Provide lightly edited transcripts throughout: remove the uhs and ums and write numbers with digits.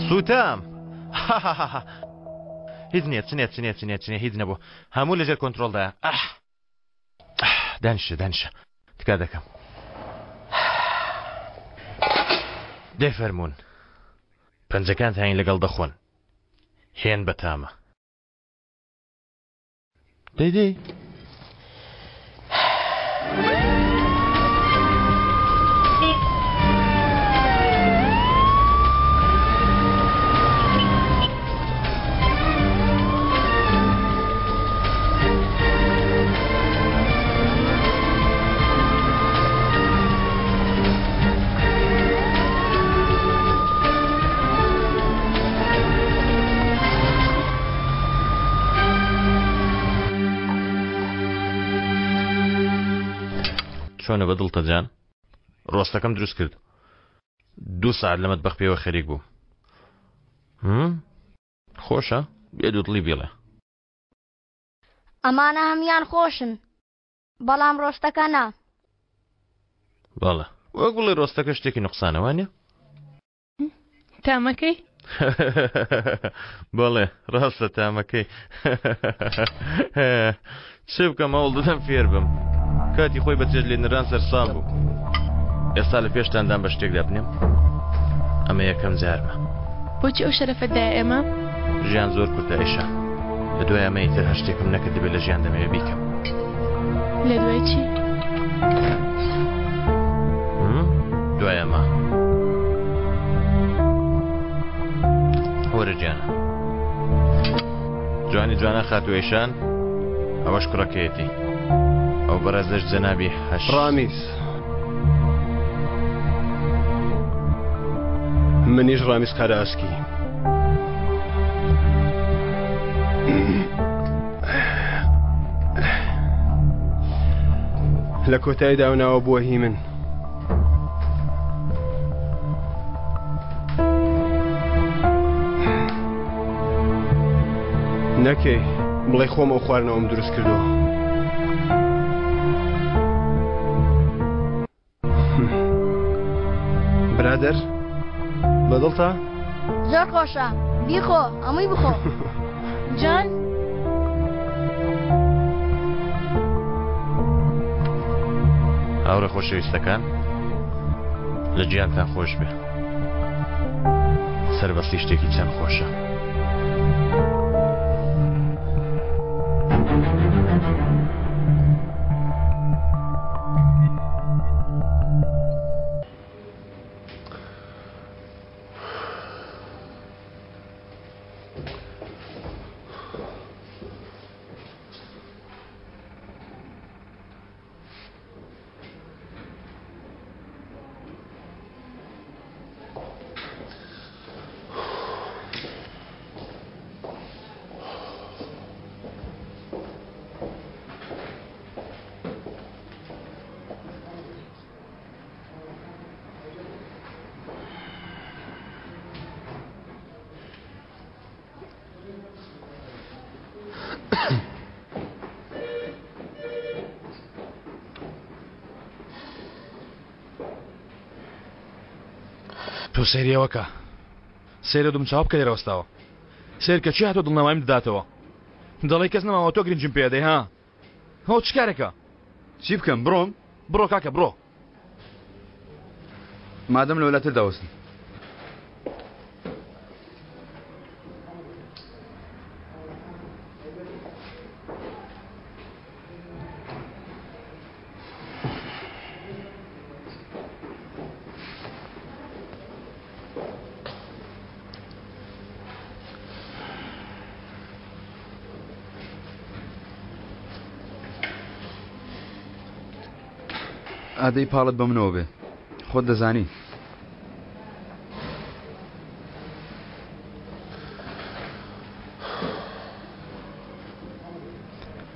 سوتام هیچ نییە هیچ نەبوو هەموو لەژێر کۆنتترۆلدایە دانیشە تکا دەکەم دەفەرمونون پەنجەکان هاین لەگەڵ دەخۆن هێن بەتامە دەیدەی چۆنە بەدڵتە جان ڕۆستەکەم دروست کرد 2 ساعت لە مەتبەخ پێوە خەریک بوو خۆشە بێ دووتڵی بێڵێ ئەمانە هەمیان خۆشن بەڵام ڕۆستەکە نا باڵە وەک بڵێ ڕۆستەکە شتێکی نوقسانەوانە تامەکەی بەڵێ ڕاستە تامەکەی چ بکەم هەوڵ دەدەم فێر بم کاتی خۆی بەچێت لێ نران سەرسام بوو ئێستا لە پێشتاندان بە شتێک دەبنێم ئەمە یەکەم جارمە بۆچی ئەو شەرەفەتدایە ئێمە ژیان زۆر کورتە ئێشە لە دوای ئەمە ئیتر هەر شتێکم نەکرد دەبێت لە ژیان دەمەوێت بیکەم لە دوای چی دوای ئەمە وەرە گیانە جوانی جوانە خاتوێشان ئەوەش کوڕەکەیەتی ئەو بەڕێزەش جەنابی هەش ڕامیز منیش ڕامیز کاراسکی لە کۆتایی داوناوە بووە هی من نەکەی بڵێ خۆم ئەو خواردنەوەم دروست کردووە برادر بەدڵتە؟ زۆر خۆشە بیخۆ ئەمووی بخۆ جان هاوڕە خۆشەویستەکان لە گیانتان خۆش بێ سەربەستی شتێکی چەند خۆشە تۆ سەیریەوەکە سەیرە دوم چاو بکە لێرەوەستاوە سیر کە چی هاتۆ دڵنەوەیم دەداتەوە دەڵی کەس نەماوە تۆ گرنگم پێدەی ها هەو چ کارێکە چی بکەم بڕۆم بڕۆ کاکە بڕۆ مادەم لە وڵاتر داوەستن ئادەی پاڵت بە منەوە بێ خۆت دەزانی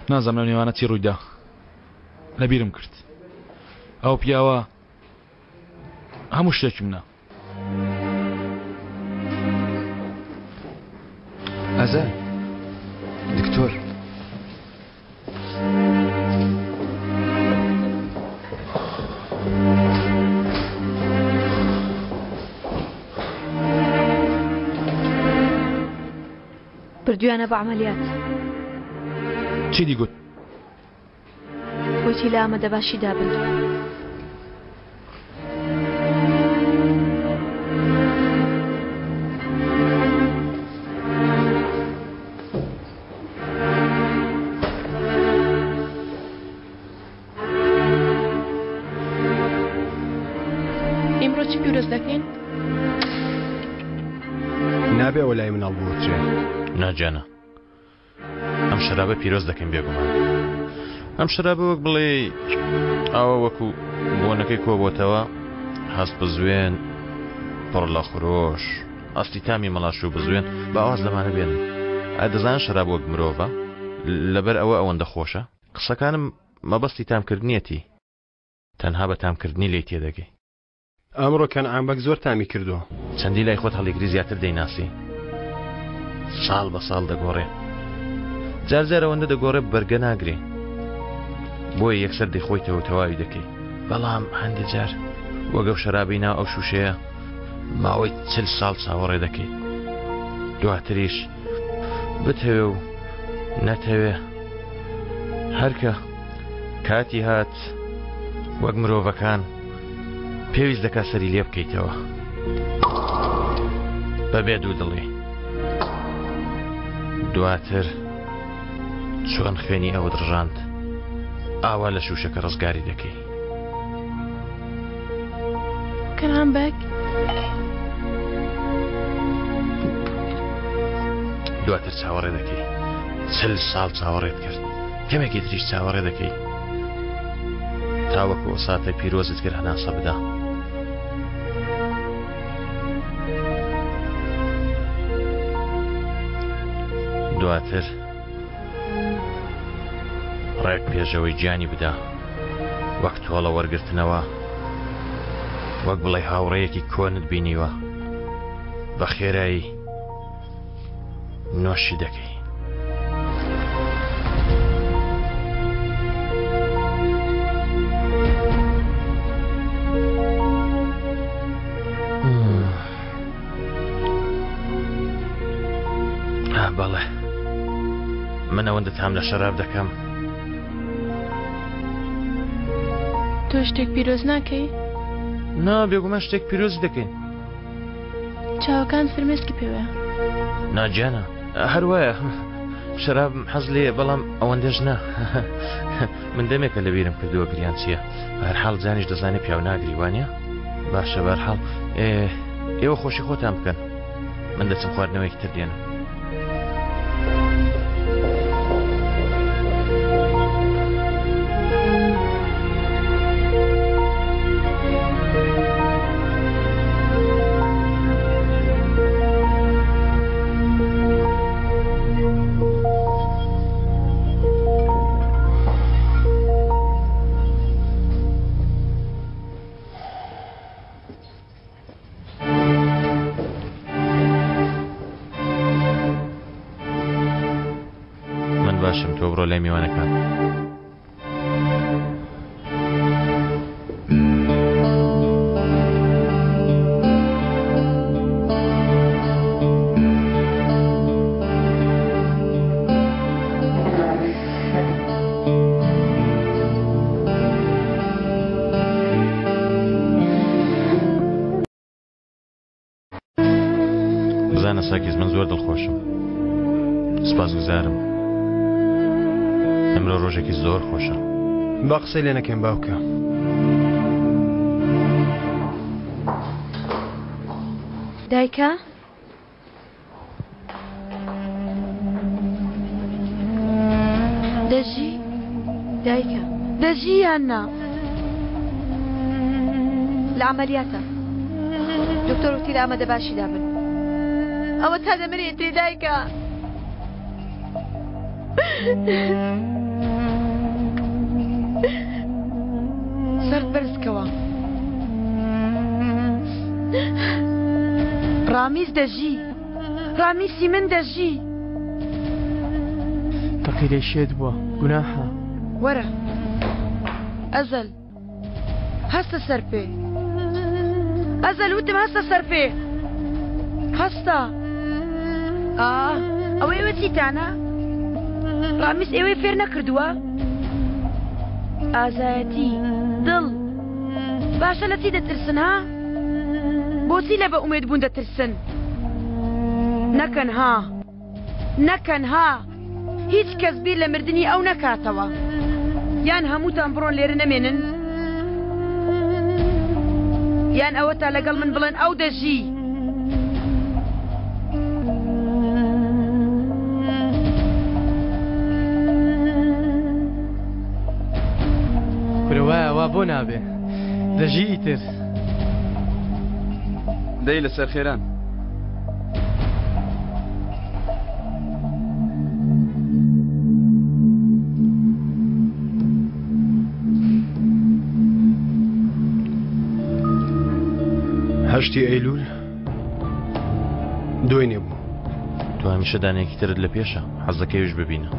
نازانم لە نێوانە چی ڕوویدا لەبیرم کرد ئەو پیاوە هەموو شتێکم نا ئازار دکتۆر کردویانە بە عملیات چی دیگوت؟ وتی لە ئامادەباشی دابن ئێمڕۆ چی پیرۆز دەکەین؟ نابێ ئەوە لای مناڵ بۆچێ ناجانە ئەم شەرابە پیرۆز دەکەین بێگومان ئەم شەرابە وەک بڵێ ئەوە وەکو بۆنەکەی کۆبۆتەوە هەست بزوێن پڕ لە خرۆش ئەستی تامی مەڵاش و بزوێن بە ئاواز لەمانە بێنن ئا دەزانن شەراب وەک مرۆڤە لەبەر ئەوە ئەوەندە خۆشە قسەکانم مەبەستی تامکردنیەتی تەنها بە تامکردنی لێی تێدەگەی ئەمڕۆ کەنعامبەک زۆر تامی کردووە چەندی لای خۆت هەڵیگری زیاتر دەیناسی ساڵ بە ساڵ دەگۆڕێ جارجار ئەوەندە دەگۆڕێ بەرگە ناگرێ بۆیە یەکسەر دەیخۆیتەوە تەواوی دەکەی بەڵام هەندێک جار وەگە و شەرابی ناو ئەو شوشەیە ماوەی 40 ساڵ چاوەڕێ دەکەی دواتریش بتەوێ و نەتەوێ هەرکە کاتی هات وەک مرۆڤەکان پێویست دەکا سەری لێ بکەیتەوە بەبێ دوو دڵی دواتر چۆن خوێنی ئەوە دڕژاند ئاوا لە شوشەکە ڕزگاری دەکەی کەنعامبەک دواتر چاوەڕێ دەکەی 40 ساڵ چاوەڕێت کرد کەمێکی تریش چاوەڕێ دەکەی تاوەکو ئۆساتە پیرۆزت کرد هەناسە بدا دواتر ڕێک پێشەوەی گیانی بدا وەک تۆڵە وەرگرتنەوە وەک بڵێ هاوڕەیەکی کۆنت بینیوە بە خێرایی نۆشی دەکەی بەڵێ من ئەوەندە تام لە شەراب دەکەم تۆ شتێک پیرۆز ناکەی؟ نا بێگومان شتێک پیرۆزی دەکەین چاوەکان فرمێسکی پێوەیە ناجیانە هەروایە شەراب حەز لێیە بەڵام ئەوەندەش نا من دەمێکە لە بیرم کردووە گریان چییە هەرحاڵ جانیش دەزانێت پیاو ناگری وانە باشە بەرحاڵ ئێوە خۆشی خۆتان بکەن من دەچم خواردنەوەیەکی تر دێنم باشم تۆ بڕۆ لای میوانەکان بزانە ساکیز من زۆر دڵخۆشم سپاسگوزارم ئەمڕۆ ڕۆژێکی زۆر خۆشە با قسەی لێ نەکەین باوکە دایکە دەژی دایکە دەژی یان نا لە عملیاتە دکتۆر وتی لە ئامادەباشی دابن ئەوە تا دەمرێتی دایکە سەرد بەرزکەوە ڕامیز دەژی ڕامیسی من دەژی تەقی لێ شێت بووە گوناحە وەرە ئەزەل هەستە سەر پێ ئەزەل وتم هەستە سەر پێ هەستە ئەوەی چیتانە؟ ڕامیس ئێوەی فێر نەکردووە؟ ئازایەتی دڵ باشە لە چی دەترسن ها؟ بۆچی لە بە ئومێد بوون دەترسن؟ نەکەن ها هیچ کەس بیر لە مردنی ئەو نەکاتەوە یان هەمووتان بڕۆن لێرە نەمێنن یان ئەوە تا لەگەڵ من بڵێن ئەو دەژی برەوایە وا بۆ نابێ دەژی ئیتر دەی لەسەر خێران هەشتی ئەیلول دوێنێ بوو تو هەمیشە دانەیەکی ترت لە پێشە حەز دەکەویش ببینە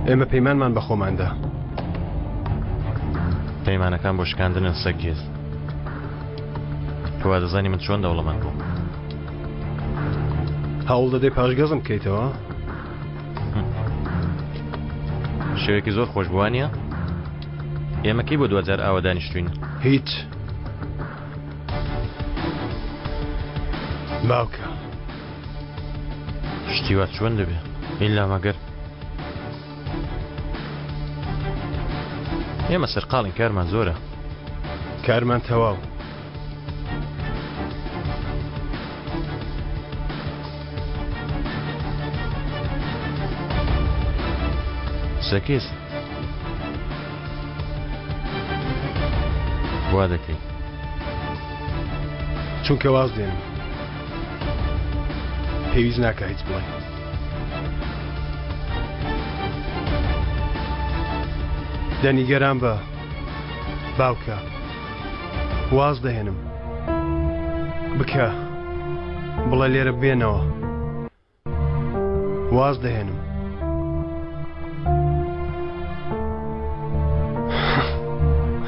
ئێمە پەیمانمان بە خۆماندا پەیمانەکان بۆ شکاندنن سەگێز تۆ وا دەزانی من چۆن دەوڵەمەند بووم هەوڵ دەدەی پاشگەزم بکەیتەوە شێوێکی زۆر خۆش بوانیە ئێمە کەی بۆ 2000 ئاوە دانیشتوین هیچ باوکە شتی وا چۆن دەبێ ئیلا مەگەر ئێمە سەرقاڵین کارمان زۆرە کارمان تەواو سەکێز وا دەکەی چونکە واز دێنم پێویست ناکە هیچ بڵێ دەنیگەران بە باوکە واز دەهێنم بکە بڵێ لێرە بێنەوە واز دەهێنم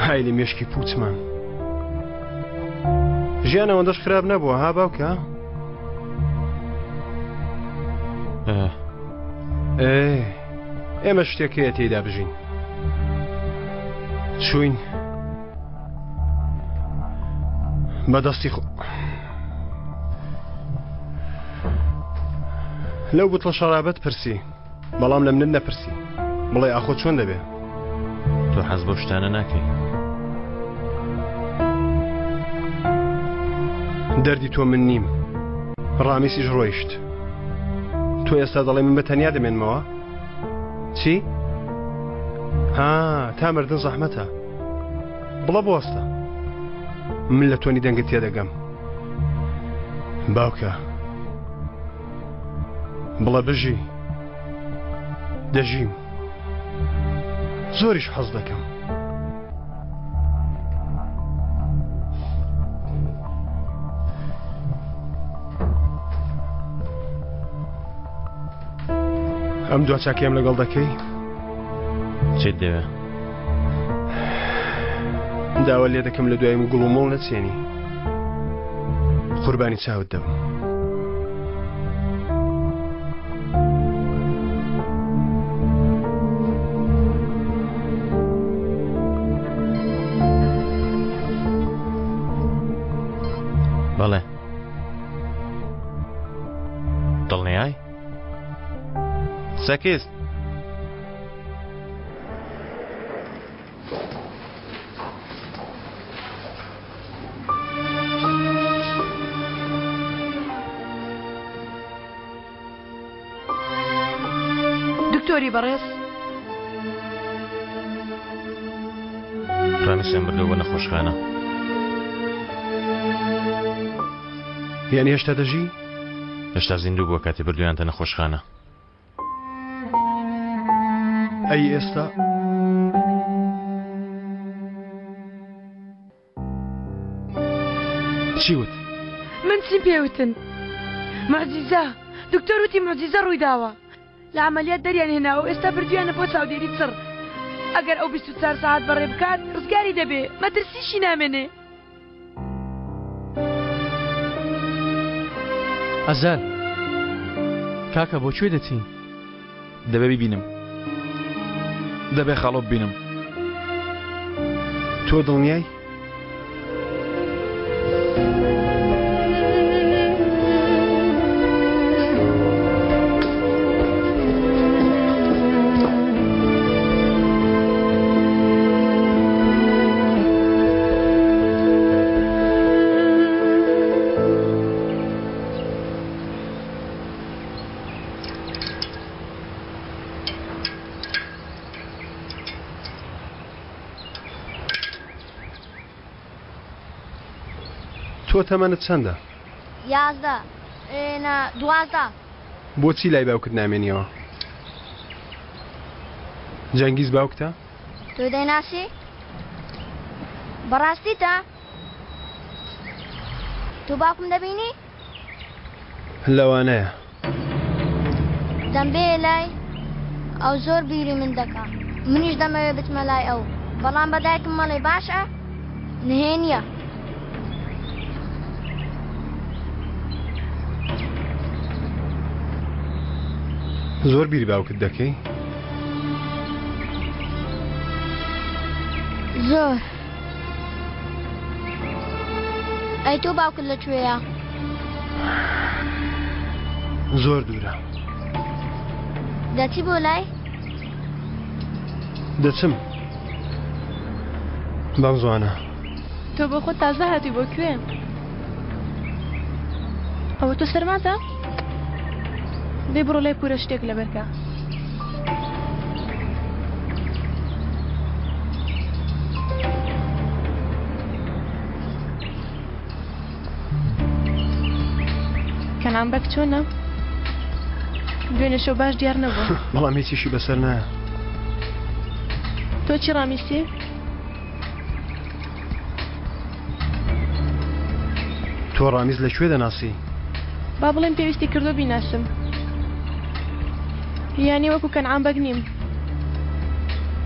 های لە مێشکی پوچمان ژیان ئەوەندەش خراپ نەبووە ها باوکە ئێمە شتێکەیە تێیدا بژین چوین بەدەستی خۆ لەو بوتڵە شەرابەت پرسی بەڵام لە منت نەپرسی بڵێ ئاخۆ چۆن دەبێ تۆ حەز بۆ شتانە ناکەی دەردی تۆ من نیم ڕامیسیش ڕۆیشت تۆ ئێستا دەڵێ من بە تەنیا دەمێنمەوە چی؟ ها تا مردن زەحمەتە بڵە بوەستە من لە تۆنی دەنگت تێدەگەم باوکە بڵە بژی دەژیم زۆریش حەز دەکەم ئەم دو چاکیم لەگەڵ دەکەی چێت دەوێ داوا لێ دەکەم لە دوایم و گوڵ و مۆڵ نەچێنی قوربانی چاوت دەبم بەڵێ دڵنیای سەکێز دکتۆری بەڕێز ڕامیسیان بردەوە بە نەخۆشخانە یعنی هێشتا دەژی؟ هێشتا زیندوو بووە کاتی بردویانتە نەخۆشخانە ئەی ئێستا چی وت؟ من چیم پێوتن مەعجیزە دکتۆر وتی مەعجیزە ڕووی داوە لە عملیات دەریان هێناوە ئێستا بردویانە بۆ چاودێری چڕ ئەگەر ئەو 24 ساعت بەڕێ بکات ڕزگاری دەبێ مەترسیشی نامێنێ ئەزال کاکە بۆ کوێ دەچین؟ دەبێ بیبینم دەبێ خاڵۆ ببینم. تۆ دڵنیای؟ تۆ تەمەنت چەندە؟ 11 12 بۆچی لای باوکت نامێنیەوە؟ جەنگیز باوکتە؟ تۆ دەیناسی؟ بەڕاستیتە؟ تۆ باوکم دەبینی؟ لەوانەیە. دەمبێ لای ئەو زۆر بیری من دەکا. منیش دەمەوێت بچمە لای ئەو، بەڵام بەدایکم مەڵێ باشە؟ نهێنیە. زۆر بیری باوکت دەکەی؟ زۆر. ئەی تۆ باوکت لەکوێیە؟ زۆر دوورە. دەچی بۆ لای؟ دەچم. بەم زوانە. تۆ بۆ خۆت تازە هاتی بۆ کوێ؟ ئەوە تۆ سەرماتە؟ دەی بڕۆ لای پورە شتێک لەبەرکە. کەنان بەک چۆنە؟ دوێنێ شەو باش دیار نەبوو. بەڵام هیچیشی بەسەر نایە. تۆ چی ڕامیستی؟ تۆ ڕامیز لەکوێ دەناسی؟ با بڵێم پێویستی کردو بیناسم. یانی وەکو کەنعان بەگ نیم.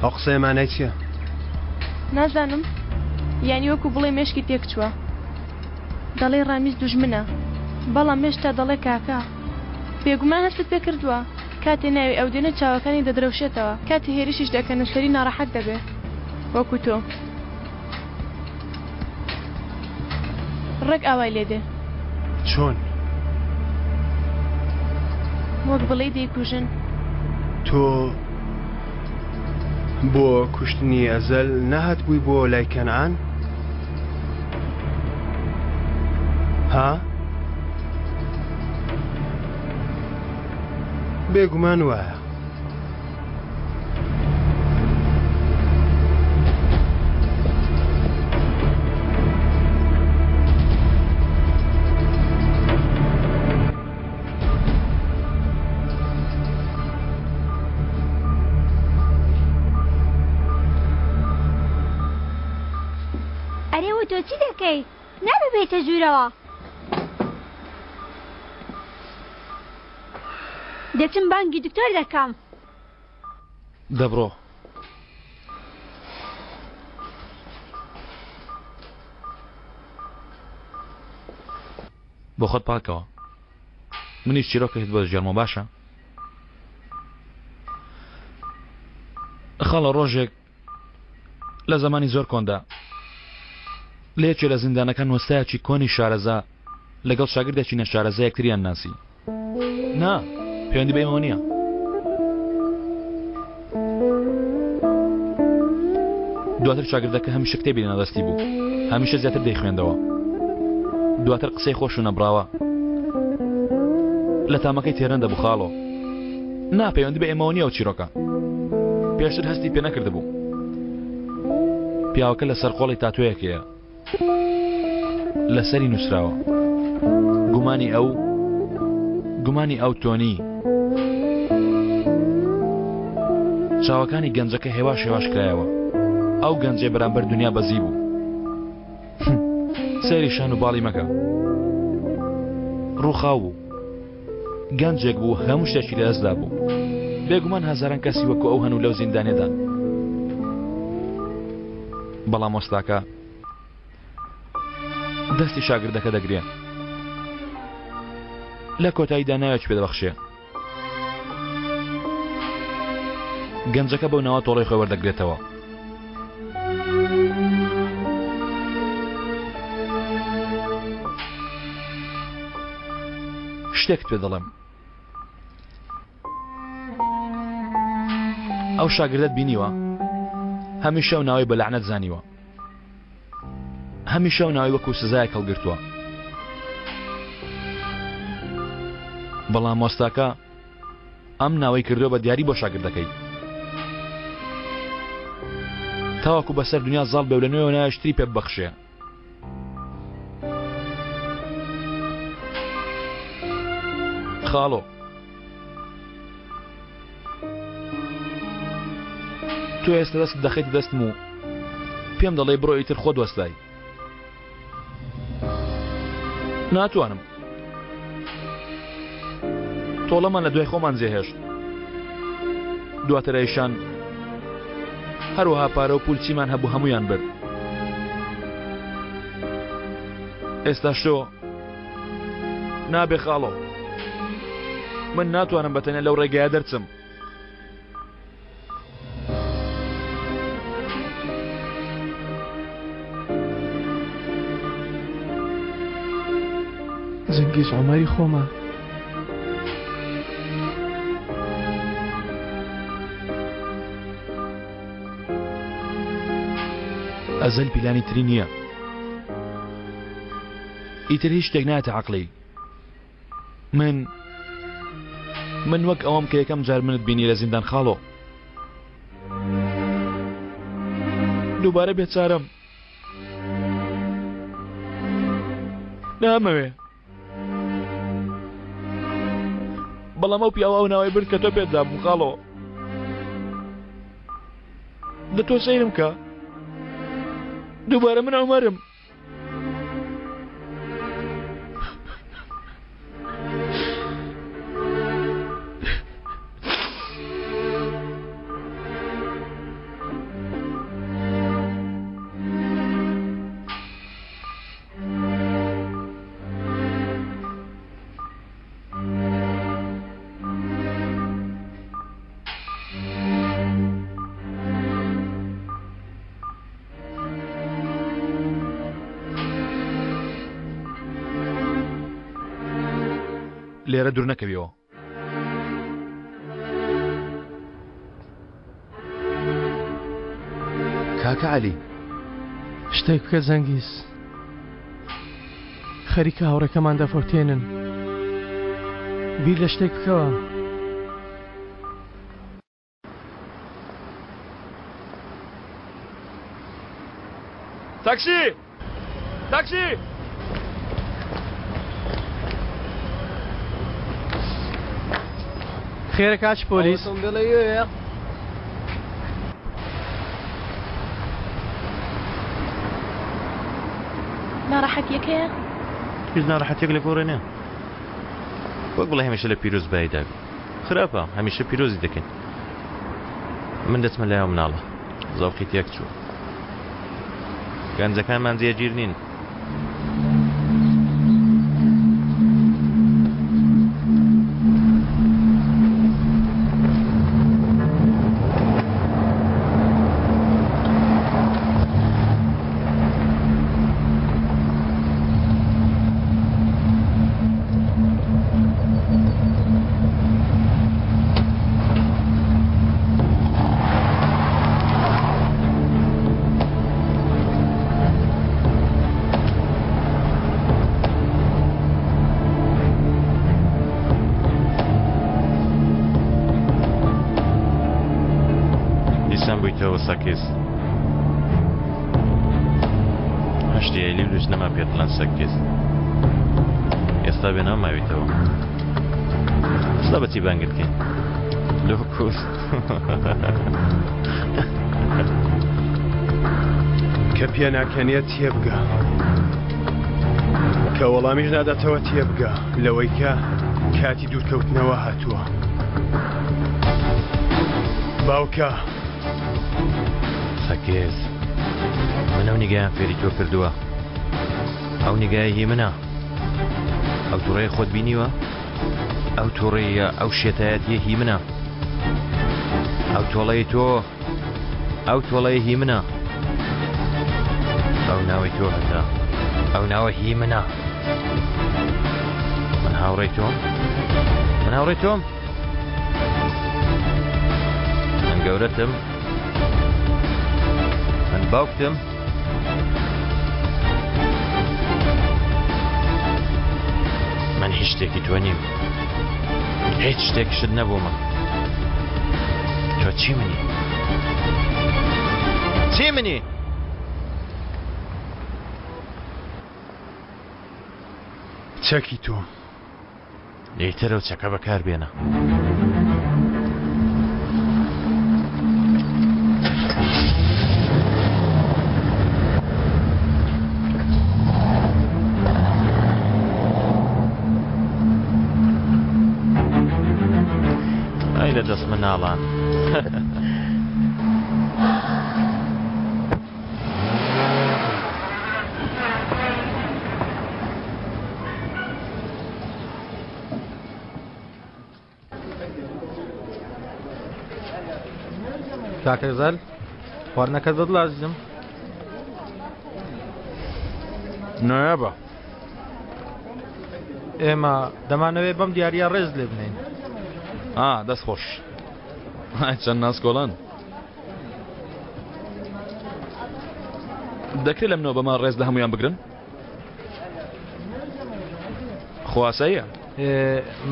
ئەو قسەیەمانای چییە؟ نازانم. یانی وەکو بڵێ مێشکی تێک چووە. دەڵێ ڕامیز دوژمنە. بەڵام مێشتا دەڵێ کاکا. بێگومان هەستت پێ کردووە. کاتێ ناوی ئەو دێنە چاوەکانی دەدرەوشێتەوە. کاتی هێریشیش دەکەنە سەری ناڕەحەت دەبێ. وەکو تۆ. ڕێک ئاوای لێدێ. چۆن؟ وەک بڵێ دەیکوژن. تۆ بۆ کوشتنی ئەزەل نەهات بووی بۆ لای کەنعان؟ ها؟ بێگومان وایە. ئەرێوە تۆ چی دەکەی؟ نابێ بێتە ژوورەوە. دەچم بانگی دکتۆر دەکەم. دەبڕۆ. بۆ خۆت پاکەوە. منیش چیرۆکەیت بۆ ژێرمە باشە؟ خەڵە ڕۆژێک لە زمانی زۆر کۆندا لێکێ لە زیندانەکان وەستایەکی کۆنی شارەزا لەگەڵ شاگردێکی نەشارەزا یەکتریان ناسی. نا پەیوەندی بەیمەوە نییە. دواتر شاگردەکە هەمیشە کتێبی نەدەستی بوو، هەمیشە زیاتر دەیخوێندەوە. دواتر قسەی خۆش و نەبراوە لە تامەکەی تێرەن دەبوو خاڵۆ. نا پەیوەندی بە ئێمەوە نییە و چیرۆکە. پێشتر هەستی پێ نەکردبوو. پیاوەکە لەسەر قۆڵی تاتوەیەکەیە لەسەری نووسراوە. گومانی ئەو تۆنی. چاوەکانی گەنجەکە هێواش کرایەوە. ئەو گەنجێ بەرامبەر دنیا بەزی بوو. سەیری شان و باڵی مەکە. ڕووخاو بوو. گەنجێک بوو هەموو شتێکی لەدەستدا بوو. بێگومان هەزاران کەسی وەکو ئەو هەن و لەو زیندانێدان. بەڵام وەستاکە دەستی شاگردەکە دەگرێن. لە کۆتاییدا ناوێت پێ دەبەخشێ. گەنجەکە بەو ناوە تۆڵەی خۆی وەردەگرێتەوە. شتێک پێ دەڵێم. ئەو شاگردت بینیوە؟ هەمیشە و ناوی بە لەعنەت زانیوە. هەمیشە و ناوی وەکو سزایەک هەڵگرتووە. بەڵام مۆستاکە ئەم ناوەی کردووە بە دیاری بۆ شاگردەکەی. تاوەکو بەسەر دنیا زاڵ بێ و لە نوێوە نایشتری پێ ببەخشێ. خاڵۆ، تۆ ئێستا دەست دەخەیت دەستم و پێم دەڵێ بڕۆ ئیتر خۆ دۆستای. ناتوانم. تۆڵەمان لە دوای خۆمان جێهێشت. دواتر ئەیشان هەروەها پارە و پولچیمان هەبوو هەمویان برد. ئێستا شۆ نابێ خاڵۆ، من ناتوانم بەتەنێ لەو ڕێگایە دەرچم. زنگیز عمەری خۆمە. ئەزەل پیلانی تری نییە. ئیتر هیچ شتێک نایەتە عەقڵی. من وەک ئەوەم کە یەکەم جار منت بینی لە زیندان خاڵۆ. دووبارە بێچارەم. نامەوێ. بەڵام ئەو پیاوە ئەو ناوای برد کە تۆ پێت دابوو خاڵۆ. دە تۆ سەیرم کە. دووبارە من عومەرم. لێرە دوور نەکەویەوە. کاکە عەلی، شتێک بکە زەنگیز. خەریکە هاوڕێکەمان دەفەوتێنن. بیر لە شتێک بکەوە. تاکسی! تاکسی! خێرە کاچ پۆلیس. ناڕەحەتیەکەیە؟ هیچ ناڕەحەتێک لە گۆڕێ نییە. وەک بڵێ هەمیشە لە پیرۆز بایدا بێ. خراپە، هەمیشە پیرۆزی دەکەین. من دەچمە لایەوە مناڵە. زەوقی تێک چووە. گەنجەکانمان جێگیر نین. بوویتەوە سەکیز. هەشتی ئەیلی لوش نەما پێتڵەن سەکیز. ئێستا بێنەوە ماویتەوە. ئێستا بەچی بانگرکەین؟ لۆکوس. کە پێ ناکەنێت تێبگە. کە وەڵامیش ناداتەوە تێبگە لەوەی کە کاتی دوورکەوتنەوە هاتووە. باوکە سەکێز، من ئەو نیگایان فێری تۆ کردووە. ئەو نیگایە هی منە. ئەو تووڕەیە خۆت بینیوە؟ ئەو تووڕەیە ئەو شێتایەتیە هی منە ئەو تۆڵەی تۆ ئەو تۆڵەیە هی منە ئەو ناوی تۆ هەتا ئەو ناوە هی منە من هاوڕێی تۆم من هاوڕێی تۆم من گەورەتم من باوکتم من هیچ شتێکی تۆ نیم هیچ شتێکشت نەبوومە تۆ چی منی چی منی چەکی تۆ لێتەرە و چەکە بەکار بێنە ئەی لە دەست مناڵان کاکەزال خواردنەکەت بەدڵ ئازیزم نایابە ئێمە دەمانەوێت بەم دیاریە ڕێز لێ بنین دەست خۆش چەند ناسکۆڵان دەکرێت لە منەوە بەمان ڕێز لە هەمویان بگرن خواسەیە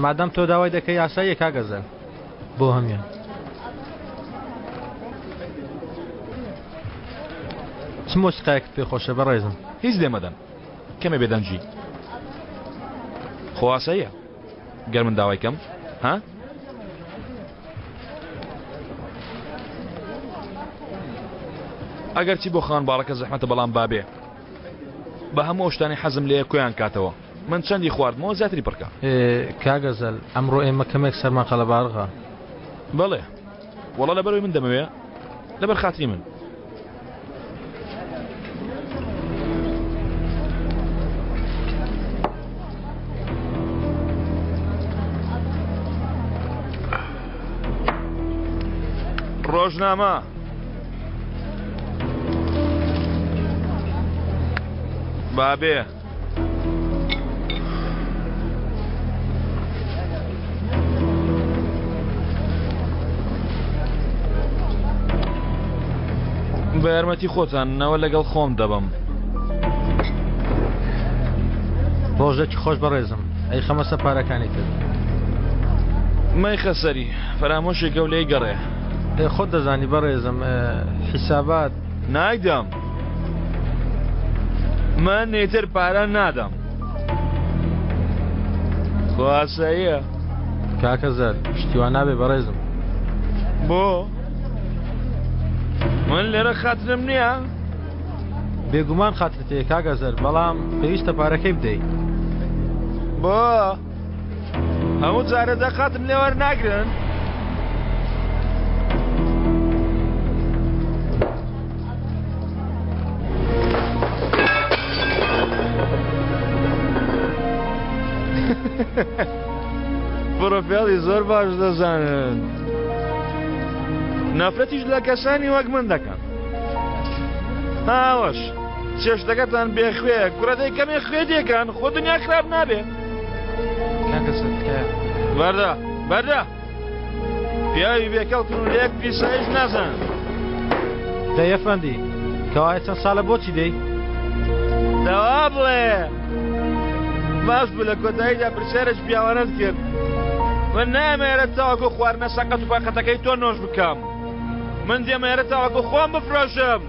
مادەم تۆ داوای دەکەی یاساییە کاگەزال بۆ هەمیان چ مۆسیقایەکت پێ خۆشە بەڕێزم هیچ لێمەدەن کەمێ بێدەنجی خواسەیە گەر من داوای کەم ها ئەگەر چی بۆ خان باڕەکە زەحمەتە بەڵام بابێ بە هەموو شتانی حەزم لێ کۆیان کاتەوە من چەندی خواردمەوە زیاتری پڕکە کاگەزەل ئەمڕۆ ئێمە کەمێک سەرمان قەڵە بارغا بەڵێ وەڵا لەبەرەوەی من دەمەوێ لەبەر خاتری من ڕۆژنامە بابێ بە یارمەتی خۆتان نەوە لەگەڵ خۆم دەبم ڕۆژێکی خۆش بەڕێزم ئەی خەمە سەپارەکانی کرد مەی خەسەری فەرامۆشی گەولەی گەڕێ خۆت دەزانی بەڕێزم حیسابات نایدەم من نێتر پارە نادەم خواسەیە کاکەزەر شتیوان نابێ بەڕێزم بۆ من لێرە خاترم نییە بێگومان خاترتەیە کاگەزەر بەڵام پێویستە پارەکەی بدەیت بۆ هەموو جارە دەخاتم لێ وەرناگرن پرۆفێڵی زۆر باش دەزانن نەفرەتیش لە کەسانی وەک من دەکەن هاوەش چێشتەکەتان بێخوێ کوڕەدەی کەمێ خوێ دێکەن خۆ دنیا خراپ نابێ بەردە بەردە پیاوی بێکەڵتن و لێک پیسایش نازان دەیەفەندی کەوایە چەند ساڵە بۆچی دەی دەوا بڵێ باش بوو لە کۆتاییدا پرسیارش پیاوانت کرد من نامێرە تاوەکو خواردنە سەقەت و پاقەتەکەی تۆ نۆش بکەم من دێمەێرە تاوەکو خۆم بفرۆشم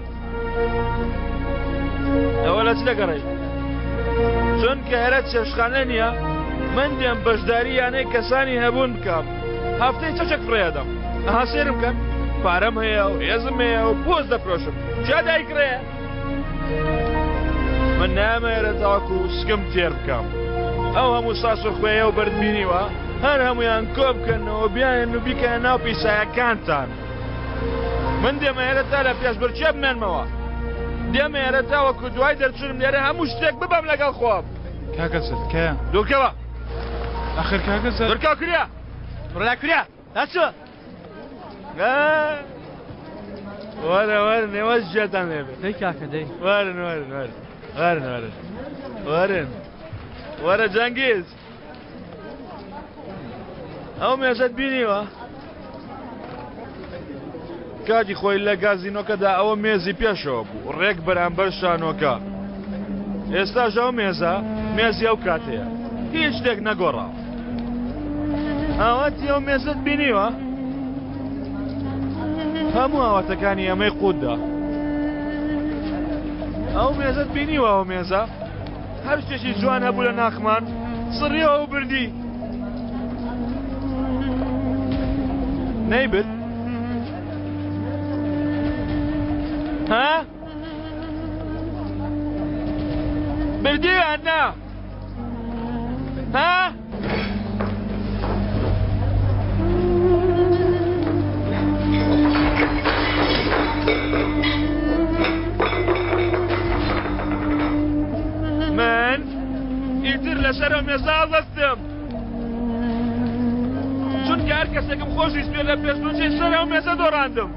ئەوە لە چ دەگەڕێی چونکە ئێرە چێشخانە نییە من دێم بەشداری یانەی کەسانی هەبوون بکەم هەفتەی چەچێک فڕێدەم ئەها سێرم کەن پارەم هەیە و هێزم هەیە و پۆست دەفرۆشم جا دایکڕێ من نامێرە تاوەکو سکم تێر بکەم ئەو هەموو ساس و خوێیە و بەردبینیوە هەر هەمویان کۆ بکەنەوە بیان و بیکەنە ناو پیسایەکانتان من دێمەێرە تا لە پێشبڕچێ بمێنمەوە دێمەێرە تاوەکو دوای دەرچونم لێرە هەموو شتێک ببەم لەگەڵ خۆم کاکەست کە دووکەوە آخر کاکە زەر دەرکاو کریا ڕلا کوریا داچوە وەرە نێوەش جێتان لێبێت دەی کاکە دەی وەرن وەرە جەنگیز ئەو مێزت بینیوە کاتی خۆی لە گازینۆکەدا ئەوە مێزی پێشەوە بوو ڕێک بەرامبەر شانۆکە ئێستاژ ئەو مێزە مێزی ئەو کاتەیە هیچ شتێک نەگۆڕاوە ئاواتی ئەو مێزت بینیوە هەموو ئاواتەکانی ئەمەی قوتدا ئەو مێزت بینیوە ئەو مێزە هەر شتێکی جوان هەبوو لە ناخمان سڕیەوە و بردی نەیبرد ها بردی یان نا ها من ئیتر لەسەر ئەو مێزە هەڵدەستم چونکە هەر کەسێکم خۆشویست پێ لە پێشبڕکێی سەر ئەو مێزە دۆڕاندم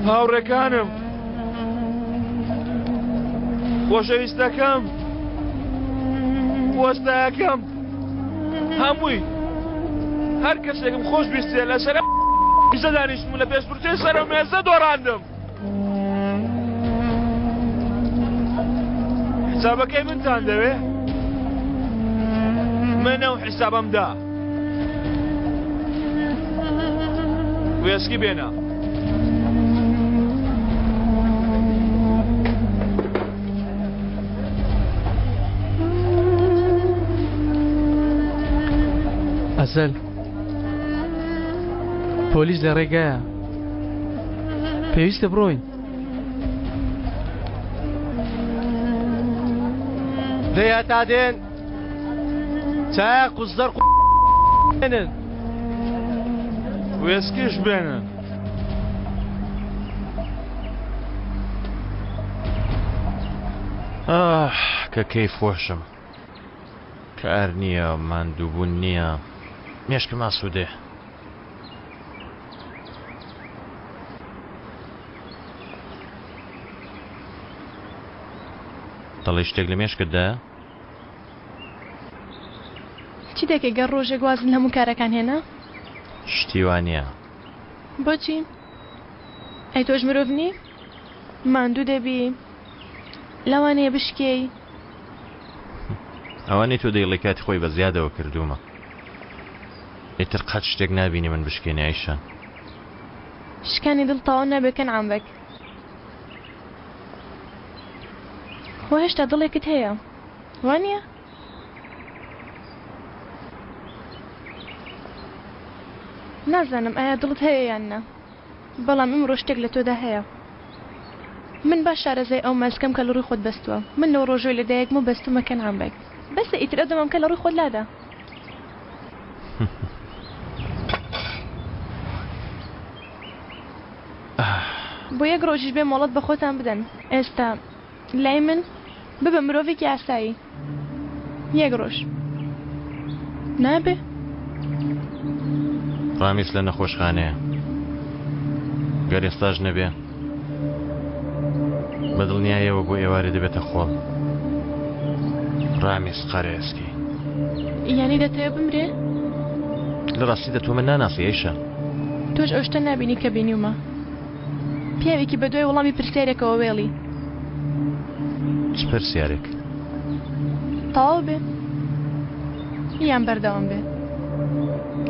هاوڕێکانم خۆشەویستەکەم وەستایەکەم هەمووی هەر کەسێکم خۆش بیستێ لەسەر بیزە دانیشتم لە پێشبڕکێی سەر ئەو مێزە دۆڕاندم حسابەکەی منتان دەوێ من ئەو حسابەمدا وێسکی بێنە ئەزەل پۆلیس لە ڕێگایە پێویستە بڕۆین دەیە تا دێن چایە قوزدەر بێنن وێسکیش بێنن کە کەیفۆشم کار نییە ماندووبوون نییە مێشکم ئاسوودێ دەڵێ شتێک لە مێشکتدا چی دەکەی گەڕ ڕۆژێک وازن هەموو کارەکان هێنا شتیوانە بۆچی ئەی تۆش مرۆڤ نی ماندوو دەبی لەوانەیە بشکێی ئەوانەی تۆ دەیڵی کاتی خۆی بە زیادەوە کردومە ئیتر قەت شتێک نبینی من بشکێنی ئایشان شکانی دڵ تاوان نابێکەن عامبەک خۆ هێشتا دڵێکت هەیە وانە نازانم ئایا دڵت هەیە یان نە بەڵام ئەمڕۆ شتێک لە تۆدا هەیە من باش شارەزای ئەو مەزکەم کە لە ڕووی خۆت بەستووە من لەو ڕۆژۆی لەدایەکم و بەستومەکەن عامبەک بەسە ئیتر ئەو دەمەم کە لە ڕووی خۆت لادا بۆ یەک ڕۆژیش بێ مۆڵەت بە خۆتان بدەن ئێستا لای من ببە مرۆڤێکی ئاسایی یەک ڕۆژ نابێ ڕامیس لە نەخۆشخانەیە گەر ئێستاش نەبێ بەدڵنیایەوە بۆ ئێوارە دەبێتە خۆڵ ڕامیس قەرێسکی یانی دەتەوێت بمرێ لە ڕاستیدا تۆ من ناناسی ئەیشە تۆش ئەو شتە نابینی کە بینیومە پیاوێکی بە دوای وەڵامی پرسیارێکەوە وێڵی چ پرسیارێک تەواو بێ یان بەردەوام بێ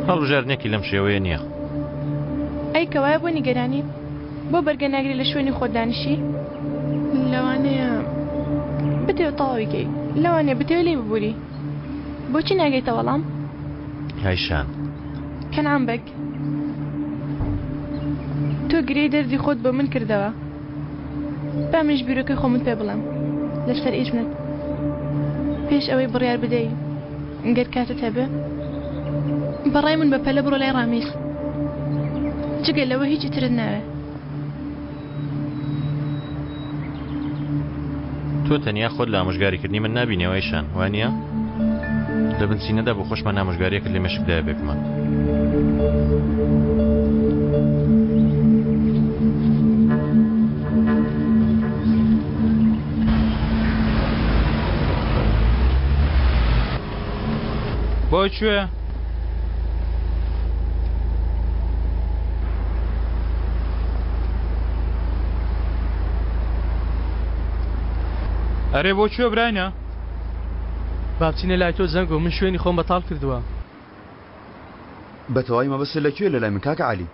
هەڵبژارنێکی لەم شێوەیە نییە ئەی کەوایە بۆ نیگەرانی بۆ بەرگەناگری لە شوێنی خۆدانیشی لەوانەیە بتێ تەواویکەی لەوانەیە بتێ لێ ببووری بۆچی ناگەیتە وەڵام هایشان کەنعامبەک تۆ گرێی دەردی خۆت بە من کردەوە با منش بیرۆکەی خۆمت پێ بڵێم لەسەر ئیزنت پێش ئەوەی بڕیار بدەی گەر کاتت هەبێ بەڕای من بەپەلە بڕۆ لای ڕامیز جگە لەوە هیچی ترت ناوێ. تۆ تەنیا خۆت لە ئامۆژگاریکردنی من نبینەوەیشان وانە؟ لە بنچینەدا بۆ خۆشمان ئامۆژگاریەکرد لە مێشکدایە بێکمان. بۆ کوێ؟ ئەرێ بۆ کوێ براینە؟ با بچینە لای تۆ زەنگۆ من شوێنی خۆم بەتاڵ کردووە. بەتەواوی مەبەستە لەکوێ لە لای من کاکە عەلی؟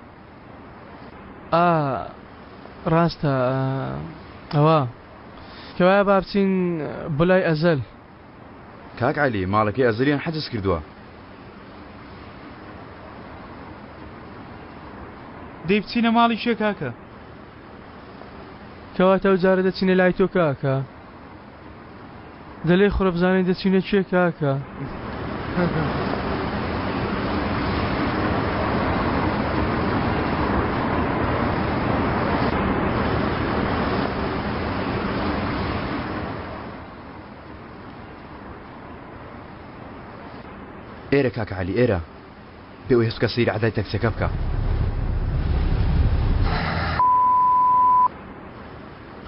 ڕاستە ئەوە کەوایە با بچین بۆ لای ئەزەل. کاک عەلی ماڵەکەی ئەزەلیان حەجز کردووە. دەی بچینە ماڵی شێ کاکە؟ کەواتە ئەو جارە دەچینە لای تۆ کاکە. دەلێ خۆرە بزانین دەچینە کوێ کاکە. ئێرە کاکە عەلی ئێرە پێوە هێستکە سەیری عەدای تەکسیەکە بکە.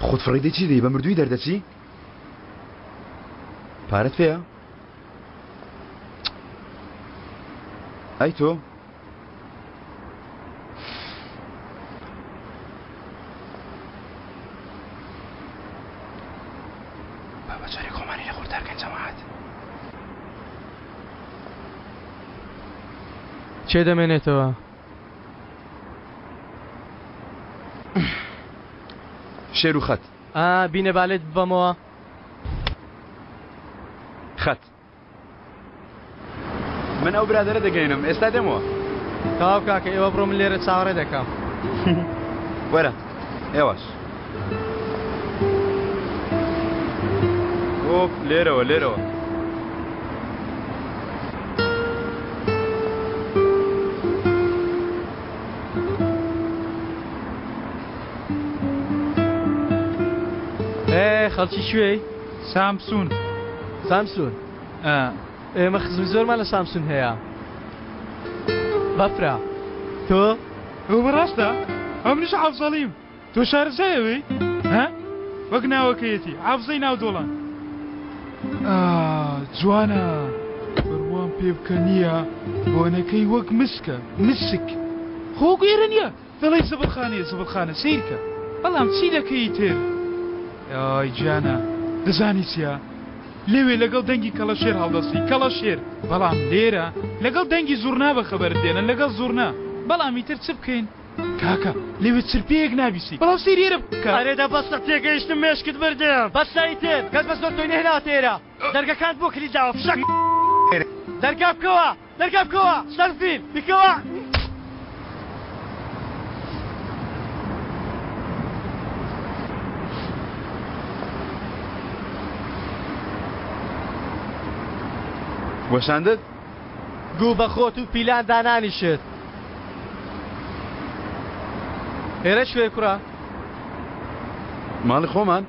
خۆت فڕێدەی چی دەی بە مردووی دەردەچی؟ پارەت پێیە؟ ئەی تۆ؟ با بەجارێک خۆمانی لە خۆردارکەن جەماعەت. چێ دەمێنێتەوە؟ شێر و خەت. بینە بالێت ببەمەوە. خەت. من ئەو برادەرە دەگەینم ئێستا دێمەوە. تەواو کاکە ئێوە بڕۆ من لێرە چاوەڕێ دەکەم. وەرە ئێوەش. ئۆپ لێرەوە لێرەوە. خەڵکی شوێی؟ سامسون. سامسون؟ ئێمە خزمی زۆرمان لە سامسون هەیە. بەفرا تۆ؟ ئەو بەڕاستە؟ ئەم منیش حەفزەڵیم. تۆ شارەزایەوەی؟ ها؟ وەک ناوەکەیەتی حەفزەی ناو دۆڵان. جوانە بڕوان پێ بکە نییە بۆنەکەی وەک مسکە مسک. خۆ گوێرە نییە دەڵێ زبڵخانەیە زبڵخانە سیرکە بەڵام چی دەکەی تر؟ ئای جانە دەزانی چیە؟ لێوێ لەگەڵ دەنگی کەڵەشێر هەڵدەستی کەڵەشێر بەڵام لێرە لەگەڵ دەنگی زوورنا بەخەبەرت دێنن لەگەڵ زوورنا بەڵامی تر چ بکەین؟ کاکە لێوێ چرپەیەک نابیسی بەڵام سیرێرە بکە. ئەرێدا بەستە تێگەیشتم مێشکت بردێم. بەستایی تر کەس بە زۆر تۆی نێهێناوە تێرە. دەرگەکانت بۆ کلیداوە فشەک. دەرگا بکەوە دەرگا بکەوە سەرفیل بکەوە. وەشاندت؟ گوو بە خۆت و پیلان دانانیشت. ئێرە شوێ کوڕە؟ ماڵی خۆمان؟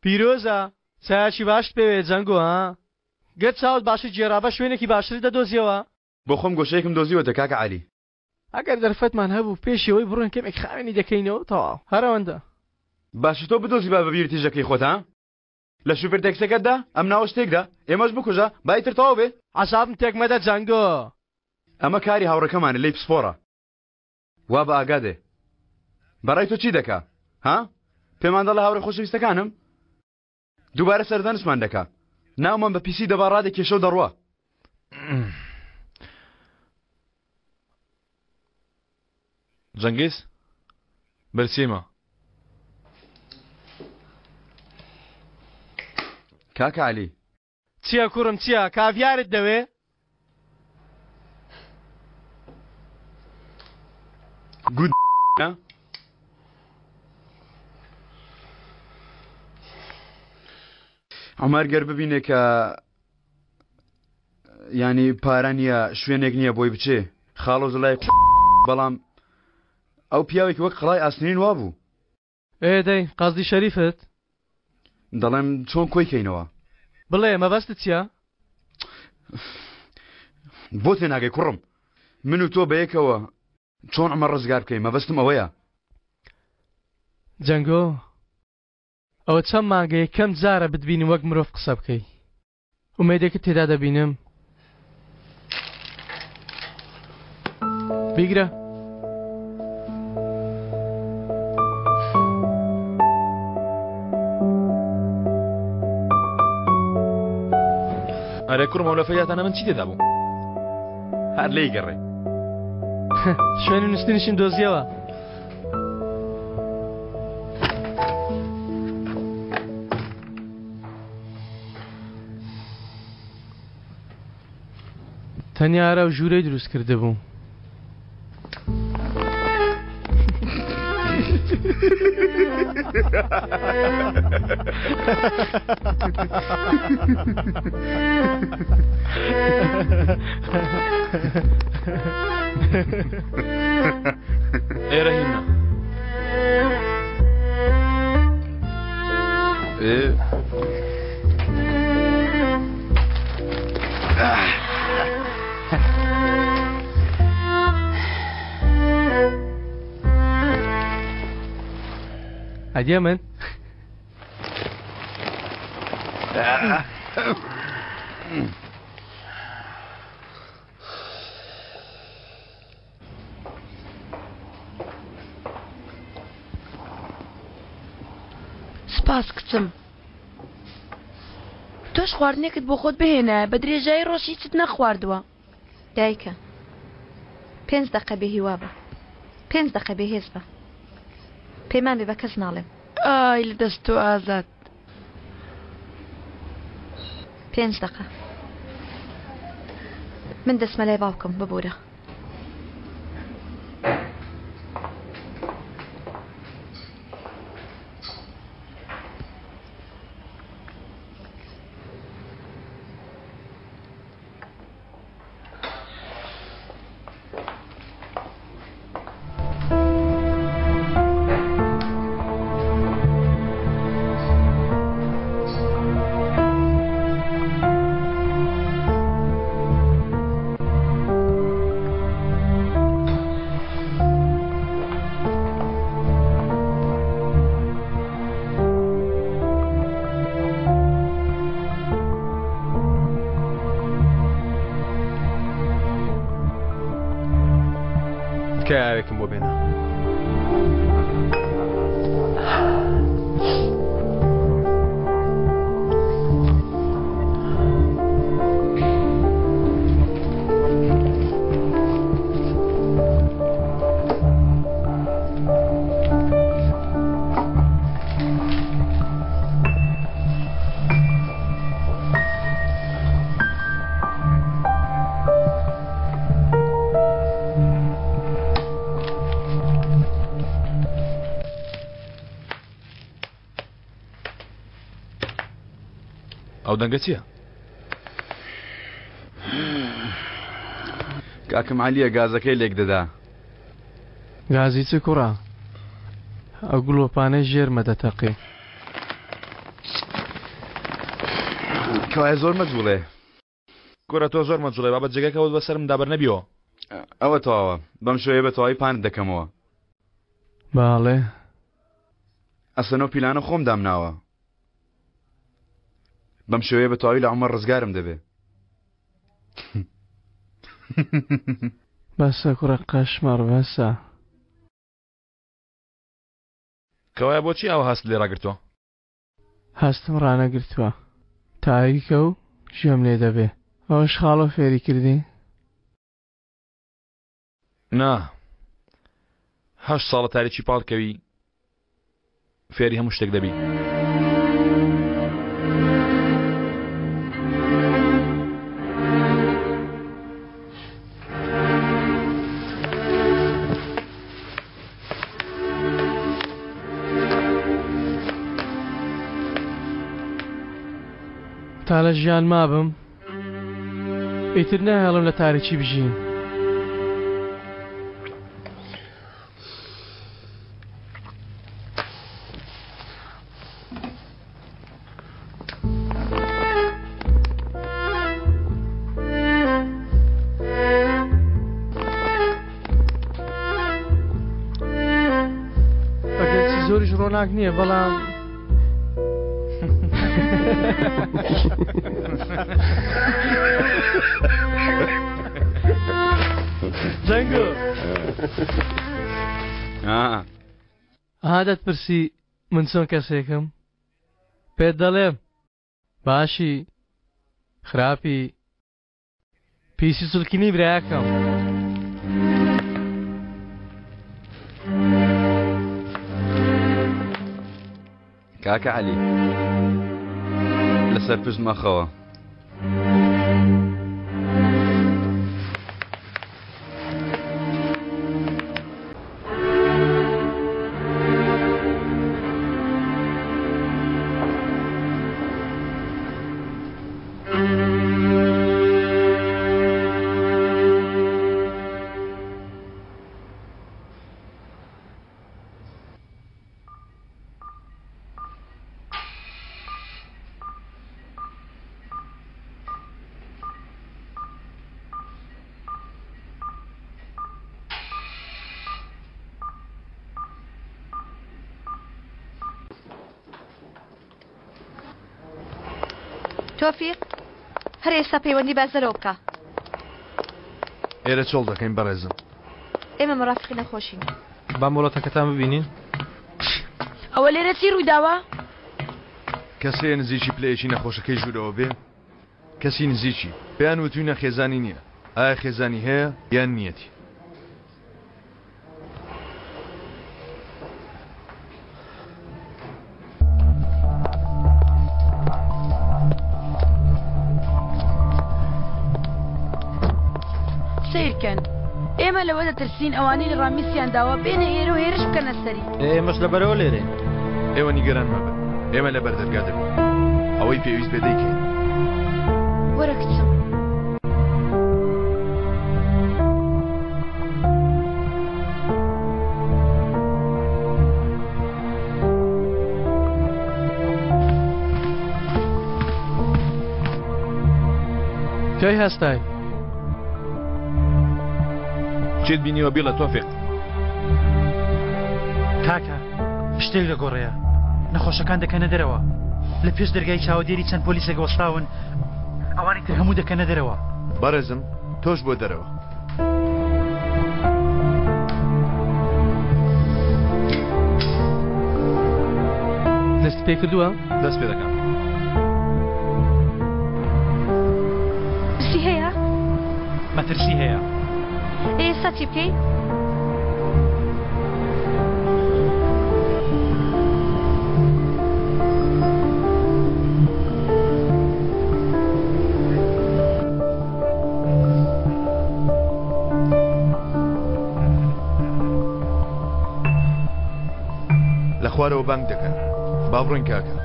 پیرۆزە چایەکی باشت پێوێ جەنگۆ ها؟ گەر چاوت باشی جێرابە شوێنێکی باشتر دەدۆزیەوە؟ بۆ خۆم گۆشەیەکم دۆزیوەتە کاکە عەلی. ئەگەر دەرفەتمان هەبوو پێشەوەی بڕۆین کەمێک خاوێنی دەکەینەوە تەواو هەرەوەندە. باشە تۆ بدۆزی با بەبیری تیژەکەی خۆت ها؟ لە شوفێر تەکسەکەتدا ئەم ناوە شتێکدا ئێمەش بکوژە بایتر تەواو بێ. عەسابم تێک مەدە جەنگۆ. ئەمە کاری هاوڕەکەمانە لێی پسپۆڕە. وا بە ئاگادێ. بەڕای تۆ چی دەکا؟ ها؟ پێمان دەڵێ هاوڕێ خۆشەویستەکانم؟ دووبارە سەردەنسمان دەکا. ناومان بە پیسی دەبا ڕادێک کێشە و دەڕوە. جەنگیز بەرچیمە کاکە عەلی چییە کوڕم چییە کاڤیارت دەوێ گود عمەر گەر ببینێ کە ینی پارە نییە شوێنێک نییە بۆی بچێ خاڵۆ زڵای بەڵام ئەو پیاوێکی وەک قڵای ئاسنین وا بوو ئێدەی قازی شەریفت دەڵێم چۆن کۆی کەینەوە بڵێ مەبەستت چییە بۆ تێ ناگەی کوڕم من و تۆ بەیەکەوە چۆن ئەمە ڕزگار بکەین مەبەستم ئەوەیە جەنگۆ ئەوە چەند مانگەیە کەم جارە بتبینی وەک مرۆڤ قسە بکەی ومێدێکت تێدا دەبینم بیگرە ئەرێ کوڕمە لە فەیاتانە من چی تێدا بوو هەر لێی گەڕێ شوێنی نووسینیشین دۆزیەوە تەنیا ئارە و ژوورەی دروست کرده بوو ئێرە هیمنە هەدیە من سپاس کچم تۆش خواردنێکت بۆ خۆت بهێنە بە درێژایی ڕۆژ هیچت نەخواردووە دایکە 5 دقە بێ هیوا بە 5 دقە بێ هێز بە پەیمان بێ بە کەس ناڵێم ئای لە دەست تۆ ئازاد 5 دقە من دەسمەلای باوکم ببوورە تکای ئاوێکم بۆ بێنە ئەو دەنگە چییە کاکەم عەلیە گازەکەی لێک دەدا گازی چ کوڕە ئەو گڵۆپانەی ژێرمە دەتەقێ کەوایە زۆر مەجوڵێ کوڕە تۆ زۆر مەجوڵێ بابەت جێگەکەوت بەسرم دابەر نەبیەوە ئەوە تەواوە بەم شێوەیە بە تەواوی پانت دەکەمەوە باڵێ ئەسەنەوە پیلانە خۆم دامناوە بەم شێوەیە بە تەواوی لە عومەر ڕزگارم دەبێ بەسە کوڕە قەشمەڕ بەسە کەوایە بۆچی ئەوە هەست لێ ڕاگرتووە هەستم ڕانەگرتووە تاریکە و ژێم لێ دەبێ ئەوەش خاڵە فێری کردی نا 8 ساڵە تاریکی پاڵکەوی فێری هەموو شتێک دەبی تا لە ژیان مابم ئیتر نایەڵم لە تاریکی بژین. زۆریش ڕۆناک نییە بەڵام جەنگۆ دەتپرسی من چۆن کەسێکم پێت دەڵێم باشی خراپی پیسی سولکینی برایەکەم کاکە عەلی لەسەر پشت مەخەوە. تۆفیق هەر ئێستا پەیوەندی بازەرەوە بکە. ئێرە چۆڵ دەکەین بەڕێزم. ئێمە مەڕافقی نەخۆشین. با مۆڵەتەکەتان ببینین. ئەوە لێرە چی ڕوویداوە؟ کەسێ نزیکی پلەیەکی نەخۆشەکەی ژوورەوە بێ کەسی نزیکی پێیان وتوینە خێزانی نییە. ئایا خێزانی هەیە یان نیەتی؟ سیرکەن ئێمە لەوە دەترسین ئەوانەی لە ڕامیسیان داوە بێنە ئێرە و هێرش بکەنە سەری. ئێمەش لەبەرەوە لێرێ. ئێوە نیگەران مەبن، ئێمە لەبەر دەرگا دەبین. ئەوەی پێویست بێ دەیکەین. وەرە کچم. کەی هەستای؟ چێت بینیوە بیڵە تۆفیق؟ کاکە شتێک لە گۆڕەیە نەخۆشەکان دەکەنە دەرەوە لە پێش دەرگای چاودێری چەند پۆلیسێک وەستاون ئەوانی تر هەموو دەکەنە دەرەوە. بەڕێزم تۆش بۆ دەرەوە. دەست پێ کردووە؟ دەست پێ دەکەم. پرسی هەیە؟ مەترسی هەیە. ئێستا چی بکەی؟ لە خوارەوە بانگ دەکەن. با بڕۆین کاکە.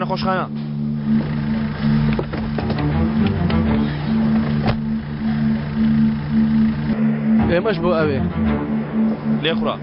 نەخۆشخانە. ئێمەش بۆ ئەوێ لێخوڕە.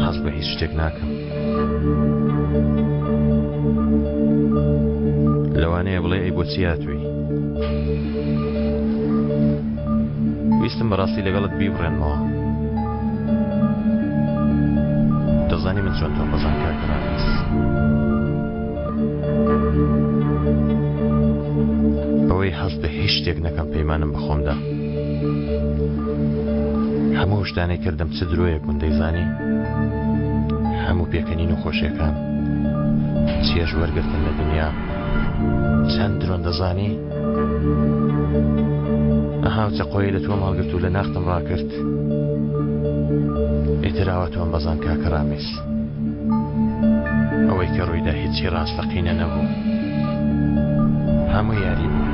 هەست بە هیچ شتێک ناکەم. بڵێ ئەی بۆچی هاتووی ویستم بەڕاستی لەگەڵت بیبڕێنمەوە دەزانی من چۆن تۆم بەزان کاکراویس بەوەی هەست بە هیچ شتێک نەکەم پەیمانم بەخۆمدا هەموو شتانەی کردم چ درۆیەک بوون دەیزانی هەموو پێکەنین و خۆشیەکان چێژ وەرگرتن لە دنیا چەند درۆن دەزانی ئەهاوچە قۆی لە تۆ ماڵگرت و لە ناختم ڕاکرد ئیتراوە تۆم بەزان کاکەڕامیس ئەوەی کە ڕوویدا هیچی ڕاستەقینە نەبوو هەموو یاری بوو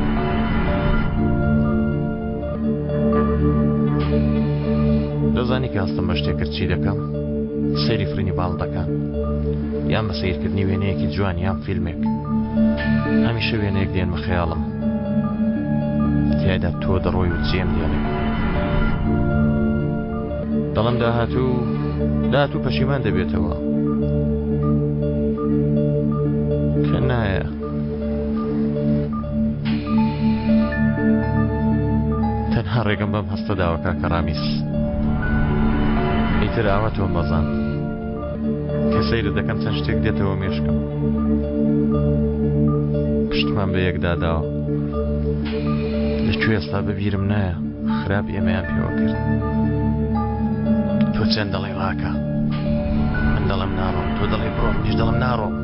دەزانی کە هەستم بە شتێک کرد چی دەکەم سەیری فرینی باڵ دەکەم یان بە سیرکردنی وێنەیەکی جوان یان فیلمێک هەمیشە وێنەیەک دێنمە خەیاڵم تیایدا تۆ دەڕۆی و جێم دێنێ دەڵم داهاتوو پەشیمان دەبێتەوە کە نایە تەنها ڕێگەم بەم هەستە داوە کاکەڕامیس ئیتر ئاوا تۆم بەزان کە سەیرت دەکەم چەند شتێک دێتەوە مێشکم پشتمان بە یەک داداوە لەکوێ ئێستا ببیرم نایە خراپ ئێمەیان پێوە کرد تۆ چەند دەڵێ ڕاکە من دەڵێم ناڕۆم تۆ دەڵێ بڕۆ منیش دەڵێم ناڕۆم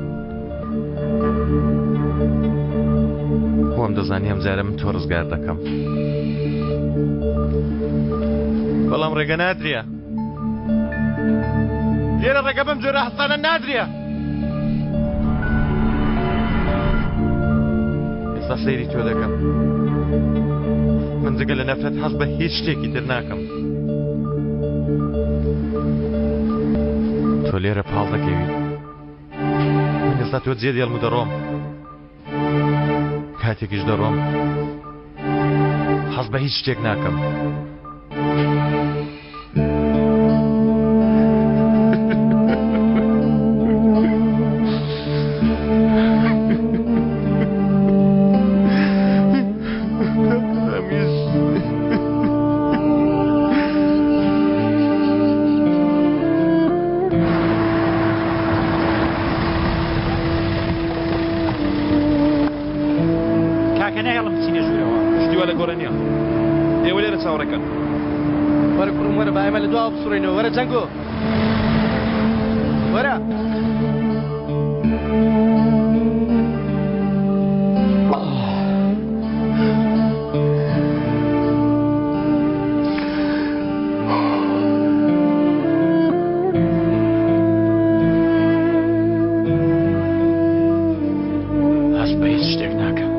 خۆم دەزانی ئەم جارە من تۆ ڕزگار دەکەم بەڵام ڕێگە نادرێ لێرە ڕێگە بەم جۆرە هەستانە نادرێ ئێستا سەیری تۆ دەکەم من جگە لە نەفرەت هەست بە هیچ شتێکی تر ناکەم تۆ لێرە پاڵ دەکەوی من ئێستا تۆ جێ دێڵم و دەڕۆم کاتێکیش دەڕۆم هەست بە هیچ شتێک ناکەم وەرە جەنگۆ وەرە هەست بە هیچ شتێک ناکەم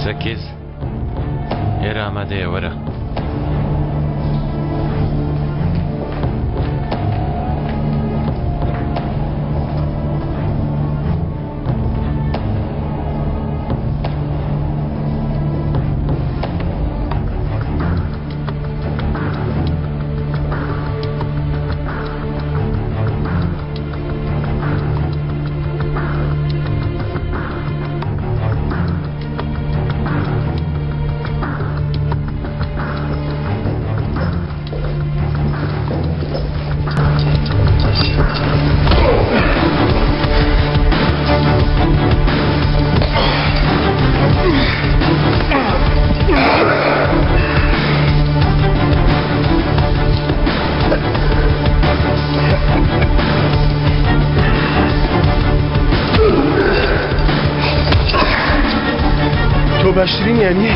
سەکیز ئێرە ئامادەیە وەرە باشترین یعنی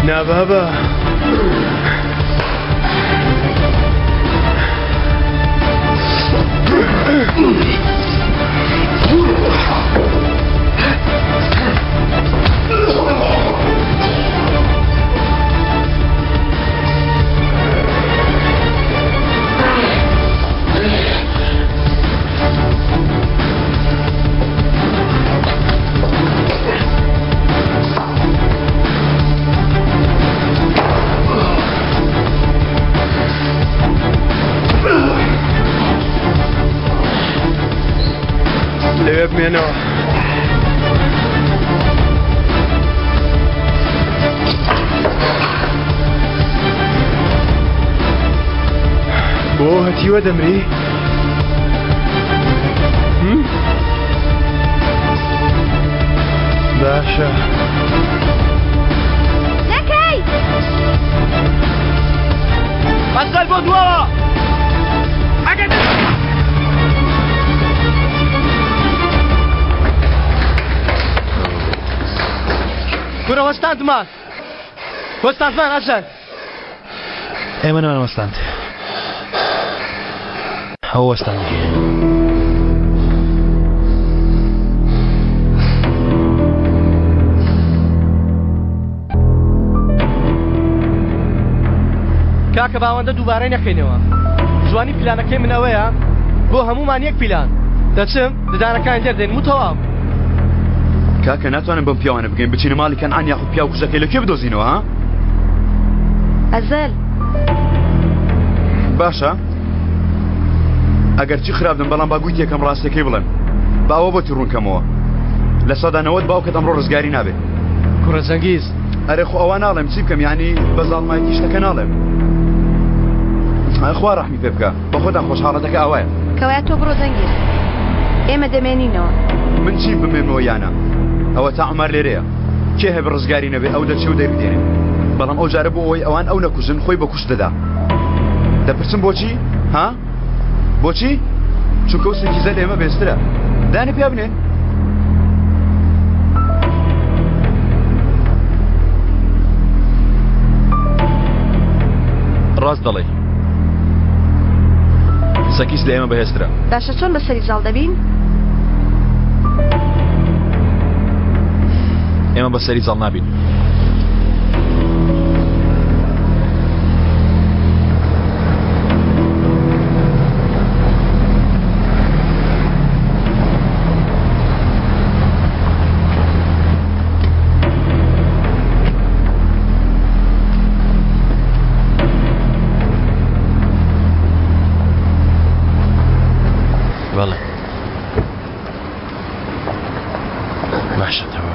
نه بابا لەوێ بمێنەوە. بۆ هەتیوە دەمری؟ باشە. نەکەی! بەسەر بۆ دووەوە! کورە وەستاندمان! وەستاندمان ئەجەن! ئێمە نەمان وەستاند. ئەو وەستاندی. کاکە باوەندە دووبارەی نەکەینەوە. جوانی پلانەکەی من ئەوەیە بۆ هەمومان یەک پلان. دەچم ددانەکان دەردێن و تەواو. کاکە ناتوانم بەم پیاوانە بگەین بچینە ماڵی کەنعان یاخود پیا و کوزەکەی لەکوێ بدۆزینەوە ها؟ ئەزەل باشە ئەگەر چی خراپدن بەڵام باگویت یەکەم ڕاستیەکەی بڵێن باوە بۆ ڕوونکەمەوە لە سەدانەوەت باوکەت ئەمڕۆ ڕزگاری نابێت. کوڕە جەنگیز ئەرێ خۆ ئەوە ناڵێم چی بکەم یانی بەزاڵمایەتی شتەکە ناڵێم. خوا ڕەحمی پێ بکە بە خۆتان خۆشحاڵەتەکە ئەوەیە کەوایە تۆ بڕۆ جەنگیز ئێمە دەمێنینەوە. من چی بمێنەوە یانە ئەوە تا عمار لێرەیە کێ هەبێ ڕزگاری نەبێ ئەو دەچێ و دەیبدێنێ بەڵام ئەو جارە بۆ ئەوەی ئەوان ئەو نەکوژن خۆی بە کوشت دەدا. دەپرسم بۆچی؟ ها؟ بۆچی؟ چونکە ئەو سەکیزە لە ئێمە بێزترە. دانی پیا بنێن. ڕاست دەڵێ سەکیز لە ئێمە بەهێزترە. باشە چۆن بەسەری زاڵ دەبین؟ ئێمە بەسەری زاڵ نابین. بەڵێ باشەتەوە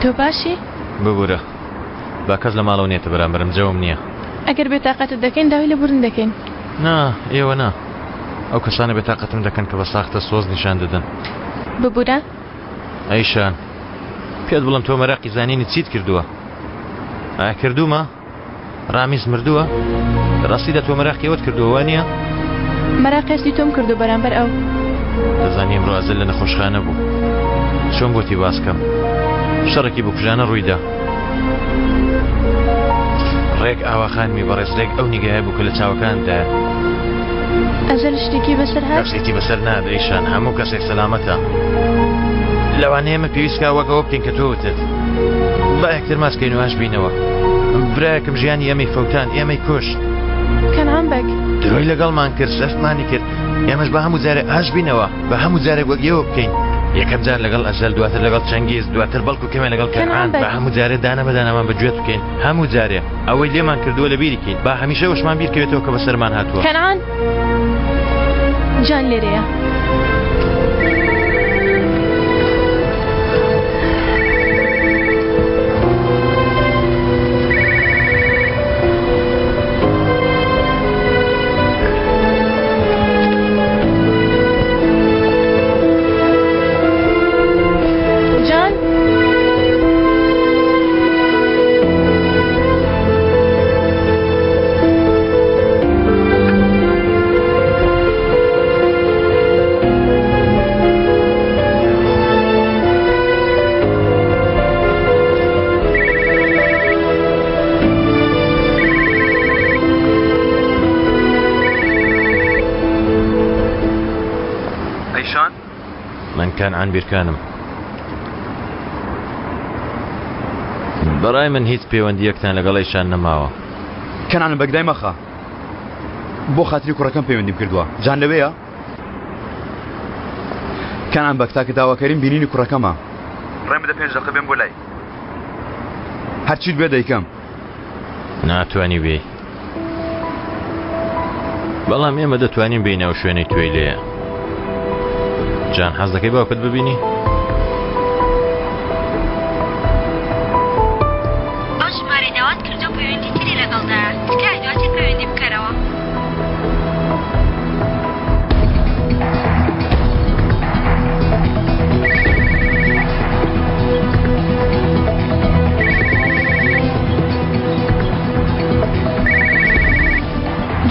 تۆ باشی؟ ببوورە با کەس لە ماڵەوە نێتە بەرامبەرم جەوم نییە. ئەگەر بێتاقەتت دەکەین داوای لە بورن دەکەین. نا ئێوە نا ئەو کەسانە بێتاقەتم دەکەن کە بە ساختە سۆز نیشان دەدەن. ببوورە؟ ئەیشان پێت بڵم تۆ مەراقی زانینی چیت کردووە؟ ئایا کردومە؟ ڕامیز مردووە؟ ڕاستیدا تۆ مەراقیەوەت کردووە وانە؟ مەراقێستی تۆم کردو بەرامبەر ئەو. دەزانی ئەمڕۆ ئازل لە نەخۆشخانە بوو. چۆن بۆتی باسکەم؟ شەڕێکی بۆ کوژانە ڕوویدا. ڕێک ئاواخانمی بەڕێز ڕێک ئەو نیگەهەیە بوو کە لە چاوەکاندایە. ئەزەل شتێکی بەسەر هات؟ کەسێکی بەسەر نادەیشان هەموو کەسێک سەلامەتە. لەوانەیە ئێمە پێویستکە وەکەوە بکەین کە تۆ وتت. با یەکتر ماسکەین و ئاش بینەوە. برایەکم ژیانی ئێمەی فەوتان ئێمەی کوشت. کەنعان بەگ درۆی لەگەڵمان کرد سەفتمانی کرد ئێمەش بە هەموو جارێ ئاش بینەوە بە هەموو جارێک وەگیەوە بکەین. یەکەم جار لەگەڵ ئەزەل دواتر لەگەڵ چەنگیز دواتر بەڵکو کەمێ لەگەڵ کەنعان بە هەموو جارێ دانە بەدانەمان بەگوێت بکەین هەموو جارێ ئەوەی لێمان کردووە لە بیریکەین با هەمیشە وشمان بیرکەوێتەوە کە بەسەرمان هاتووە. کەنعان جان لێرەیە. کەنعان بیرکانم بەڕای من هیچ پەیوەندیەکتان لەگەڵیشان نەماوە. کەنعان بەگدای مەخە بۆ خاتری کوڕەکەم پەیوەندیم کردووە جان لەوەیە؟ کەنعان بەکتاکە داواکەریم بینینی کوڕەکەمە ڕێم بدە 5 دقیقە بێم بۆ لای هەرچیت بێ دەیکەم. ناتوانی بێ بەڵام ئێمە دەتوانین بینەوە شوێنەی توێی لێیە. جان حەز دەکەی باوکت ببینی؟ ئەو ژمارەی داوات کردو پەیوەندی تری لەگەڵدایە. تکای دواتر پەیوەندی بکەرەوە.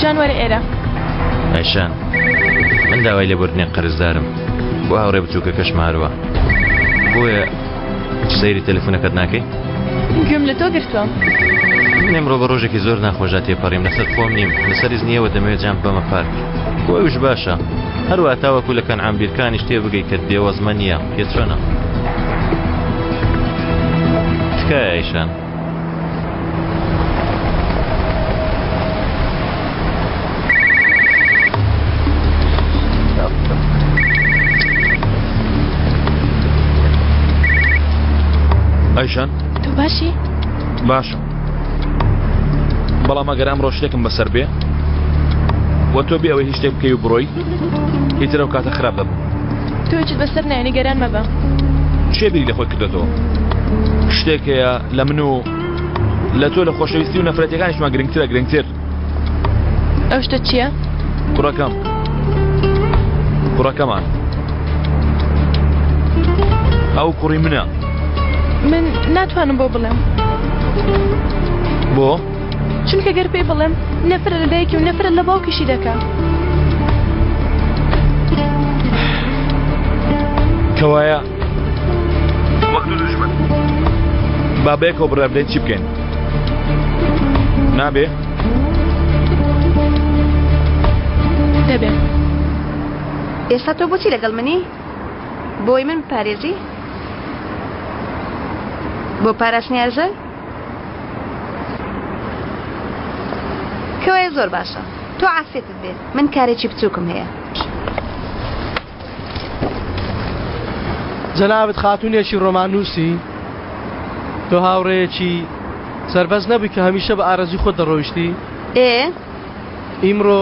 جان وەرە ئێرە. ئەیشان من داوای لێبوردنی قەرزدارم بۆ هاوڕێ بچووکەکەش مارووە. بۆیە سەیری تەلەفۆنەکەت ناکەی؟ گوێم لە تۆ گرتووە. من ئێمڕۆ بە ڕۆژێکی زۆر ناخۆشە تێپەڕیم لەسەر خۆم نیم لەسەریز نییەوە دەمەوێت جان بەمە پارک بۆ ئەوش باشە هەروە تاوەکو لە کەنعامبیرکانیش تێ بگەی کە دێوەزمە نییە پێچۆنە تکایە ئەیشان ئەیشان تۆ باشی؟ باشە بەڵام ئەگەر ئەمڕۆ شتێکم بەسەر بێ وە تۆ بێ ئەوەی هیچ شتێک بکەی و بڕۆی هیتر ئەو کاتە خراپ دەبم. تۆ هیچت بەسەر نایە گەران مەبە. چێ بیری لە خۆی کردێتەوە؟ شتێک هەیە لە من و لە تۆ لە خۆشەویستی و نەفرەتیەکانیشمان گرنگترە گرنگتر. ئەو شتە چییە؟ کوڕەکەمان ئەو کوڕی منە. من ناتوانم بۆ بڵێم. بۆ؟ چونکە گەر پێی بڵێم نەفرە لە دایکی و نەفرە لە باوکیشی دەکا. کەوایە وەک دوو دوژمن بابەیەکەوە بڕێ بدەین چی بکەین؟ نابێ؟ دەبێ. ئێستا تۆ بۆچی لەگەڵ منی؟ بۆی من بپارێزی؟ بۆ پاراستنی ئەرزە؟ کەوایە زۆر باشە تۆ عافێتت بێت من کارێکی بچووکم هەیە. جەنابەت خاتوونێکی ڕۆمانوسی تۆ هاوڕێیەکی سەربەز نەبووی کە هەمیشە بە ئارەزوی خۆت دەڕۆیشتی؟ ئیمڕۆ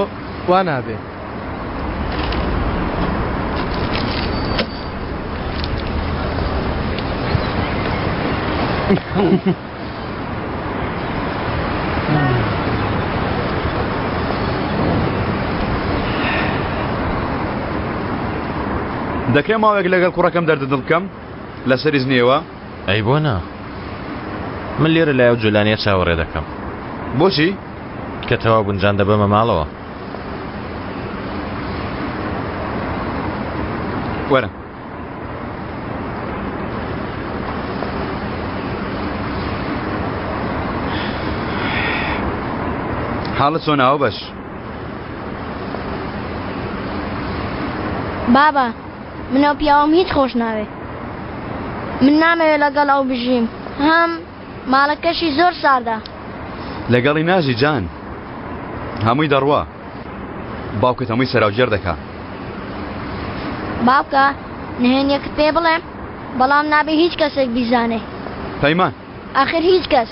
وا نابێ. دەکەی ماوەیەک لەگەڵ کوڕەکەم دەردە دڵ بکەم لەسەری زنیەوە؟ ئەی بۆ نا من لێرە لای ئەو جولانیە چاوەڕێ دەکەم. بۆچی؟ کە تەواو گونجان دەبەمە ماڵەوە. وەرە حاڵت چۆناوە بەش؟ بابا من ئەو پیاوەم هیچ خۆش ناوێ. من نامەوێت لەگەڵ ئەو بژیم هەم ماڵەکەشی زۆر ساردە. لەگەڵی ناژی جان هەمووی دەڕوە باوکت هەمووی سەراوجێر دەکا. باوکە نهێنیەکت پێ بڵێم بەڵام نابێ هیچ کەسێک بیزانێ. پەیمان ئاخر هیچ کەس.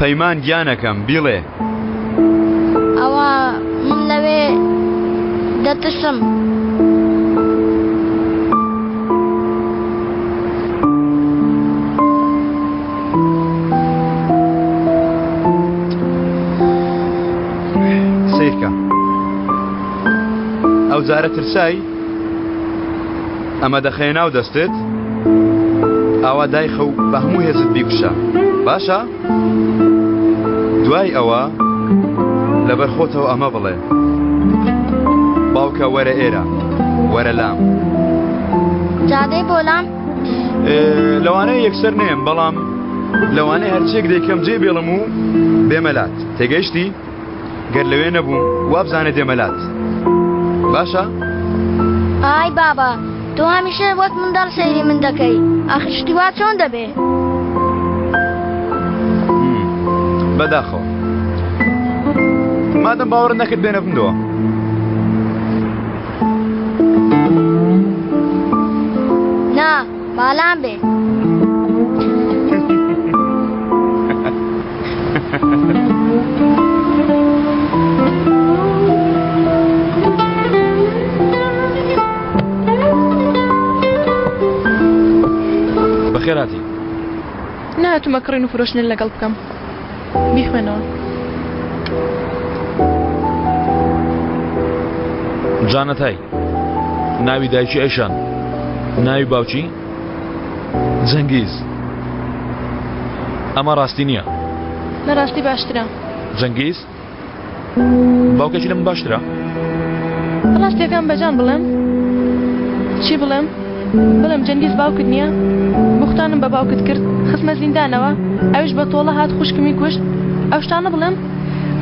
پەیمان گیانەکەم بیڵێ. ئەوە من لەوێ دەترسم. سیرکە ئەو جارە ترسایی ئەمە دەخێنا و دەستت ئاوا دایخە و بە هەموو هێزت بیکوشە باشە؟ دوای ئەوە لەبەر خۆتەوە ئەمە بڵێ باوکە وەرە ئێرە وەرە لام. جادەی بۆ لام؟ لەوانەیە یەکسەر نێم بەڵام لەوانەیە هەرچێک دەیکەم جێ بێڵم و بێمەلات تێگەیشتی؟ گەر لەوێ نەبووم وابزانێ دێمەلات باشە؟ ئای بابا تۆ هەمیشە وەک منداڵ سەیری من دەکەی ئاخر شتی وا چۆن دەبێ؟ بەداخەوە مادەم باوەڕ نەکرد بێنە بندەوە. نا باڵام بێ. دەمە کڕین و فرۆشتن لەگەڵ بکەم بیخوێنەوە. جانەتای ناوی دایکی ئەیشان ناوی باوچی جەنگیز. ئەمە ڕاستی نییە. لە ڕاستی باشترە. جەنگیز باوکێکی لەم باشترە. ڕاستیەکان بەجان بڵێم چی بڵێم؟ بڵێم جەنگیز باوکت نییە؟ بوختانم بە باوکت کرد خستمە زیندانەوە ئەوش بە تۆڵە هات خوشکمی کوشت ئەو شتانە بڵێم؟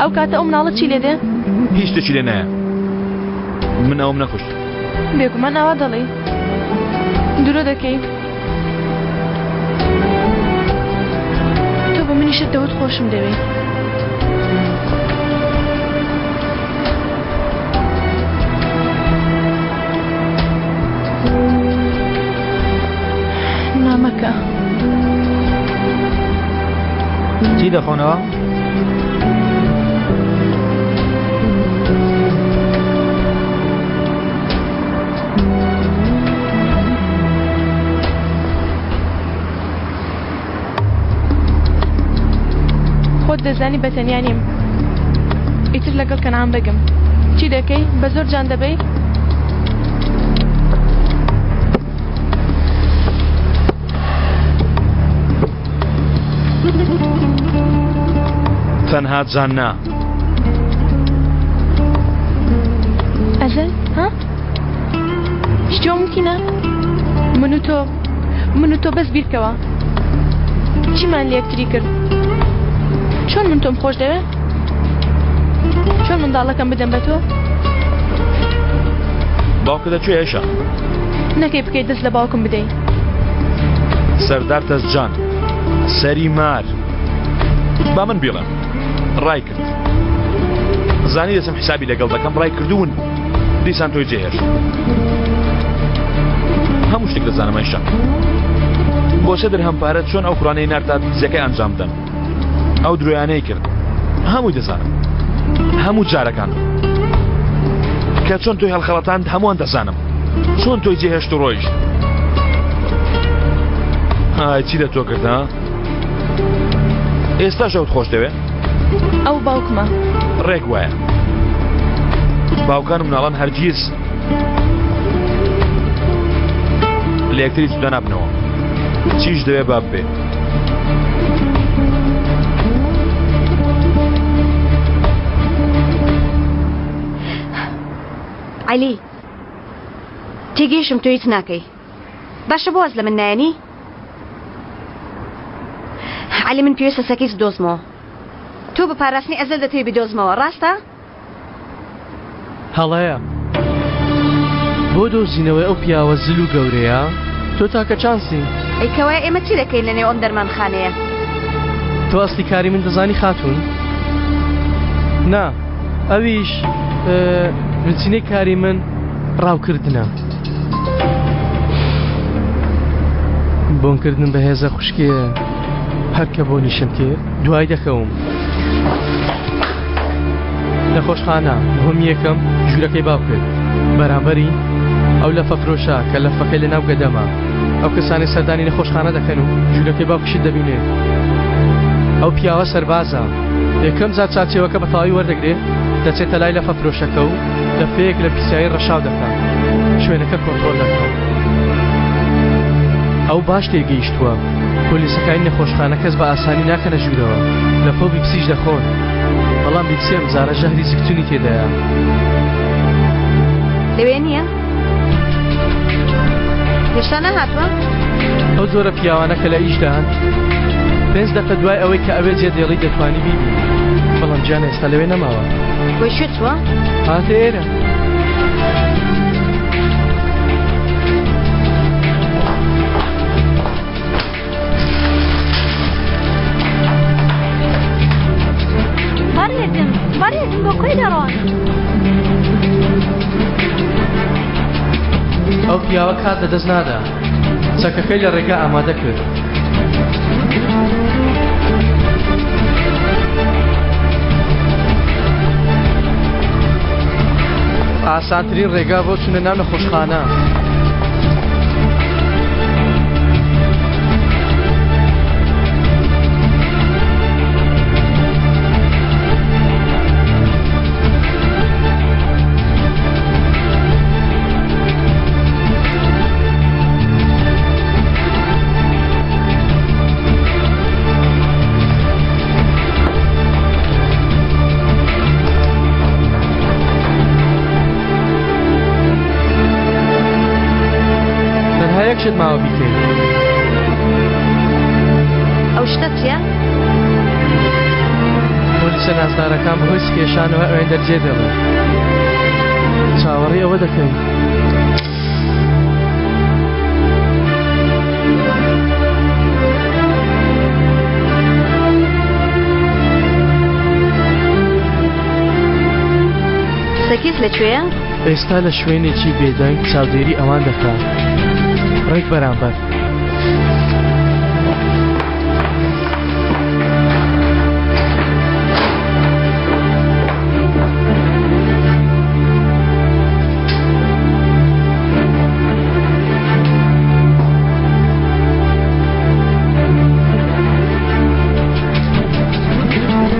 ئەو کاتە ئەو مناڵە چی لێ دێ؟ هیچ شتێکی لێ نایە. من ئەوم نەخوشت. بێگومان ئاوا دەڵێ دوورە دەکەی. تۆ بە منیشت دەوت خۆشم دەوێت. نامەکە چی دەخۆنەوە؟ خۆت دەزانی بەتەنیا نیم. ئیتر لەگەڵ کەنعام بگم. چی دەکەی؟ بە زۆر جان دەبەی؟ تەنها جان نا. ئەزەل ها؟ شتێ ممکنە؟ من و تۆ بەس بیرکەوە. چیمان لە یەکتری کرد؟ چۆن من تۆم خۆش دەوێ؟ چۆن منداڵەکەم بدەم بە تۆ؟ باوکە دەکوێ ئێشە؟ نەکەی بکەیت دەست لە باوکم بدەیت. سەردار تەزجان سەری مار با من بێڵم ڕای کرد. زانی دەچم حسابی لەگەڵ دەکەم ڕای کردوون دیسان تۆی جێهێشت. هەموو شتێک دەزانم ئێشە. بۆ سێ دەرهەم پارە چۆن ئەو قورانەی ناردات زیەکەی ئەنجام بدەن. ئەو درۆیانەی کرد هەمووی دەزانم. هەموو جارەکان کە چۆن تۆی هەڵخەڵەتاند هەمووان دەزانم. چۆن تۆی جێهێشت و ڕۆیشت. ئای چی لە تۆ کردە؟ ئێستا شەوت خۆش دەوێ؟ ئەو باوکمە. ڕێک وایە باوکان و مناڵان هەرگیز لە یەکتری جودا نابنەوە. چیش دەوێ با ببێ. عەلی تێگەیشتم تۆ هیچ ناکەی. باشە بۆ واز لە من نایەنی؟ عەلی من پێویستە سەکەیت دۆزمەوە. تۆ بە پاراستنی ئەزەل دەتەوێت بدۆزمەوە ڕاستە؟ هەڵەیە بۆ دۆزینەوەی ئەو پیاوە زل و گەورەیە تۆ تاکە چانسی. ئەیکەوای ئێمە چی دەکەین لەنێو ئەم دەرمانخانەیە؟ تۆ ئەسلی کاری من دەزانی خاتوون؟ نا ئەویش نوچینەی کاری من ڕاوکردنە. بۆنکردن بە هێزە خوشکیە هەرکە بۆ نیشم کرد دوای دەکەوم. لە خۆشخانە بۆم یەکەم ژوورەکەی باو کرد. بەرامبەری ئەو لە فەفرۆشە کە لە فەکەی لە ناو گەدەمە ئەو کەسانی سەردانی لە خۆشخانە دەکەن و ژوورەکەی باوکشت دەبینێت. ئەو پیاوە سەربازە یەکەم جار چاچێوەکە بە تەواوی وەردەگرێت دەچێتە لای لە فەفرۆشەکە و دەفەیەک لە پیسایی ڕەشاو دەکات شوێنەکە کۆنتڕۆل دەکات. ئەو باش تێگەیشتووە پۆلیسەکانی نەخۆشخانە کەس بە ئاسانی ناکەنە ژوورەوە لە فۆ بیپسیش دەخۆن. بەڵام بیپسێ بزارە ژەهری زگتونی تێدایە. لەوێ نییە؟ هێشتا نەهاتوە؟ ئەو زۆرە پیاوانە کە لە ئیشدان 5 دقە دوای ئەوەی کە ئەوێ جێدێڵی دەتوانی بیبی. بەڵام گیان ئێستا لەوێ نەماوە. بۆی شوێ چووە؟ هاتە ئێرە. بەڕێزم بۆ کۆی دەڕۆن. ئەو پیاوە کات لەدەست نادا. چەکەکەی لە ڕێگا ئامادە کرد. ئاسانترین ڕێگا بۆ چونە ناو نەخۆشخانە. چت ماوە بیکەین ئەو شتە چییە؟ پۆلیسە ناسنارەکان بەهۆی سکێشانەوە ئەوێن دەرجێ دەڵێن چاوەڕێی ئەوە دەکەین سەکیت لەکوێیە؟ ئێستا لە شوێنێکی بێدەنگ چاودێری ئەوان دەکات ڕێک بەرامبەر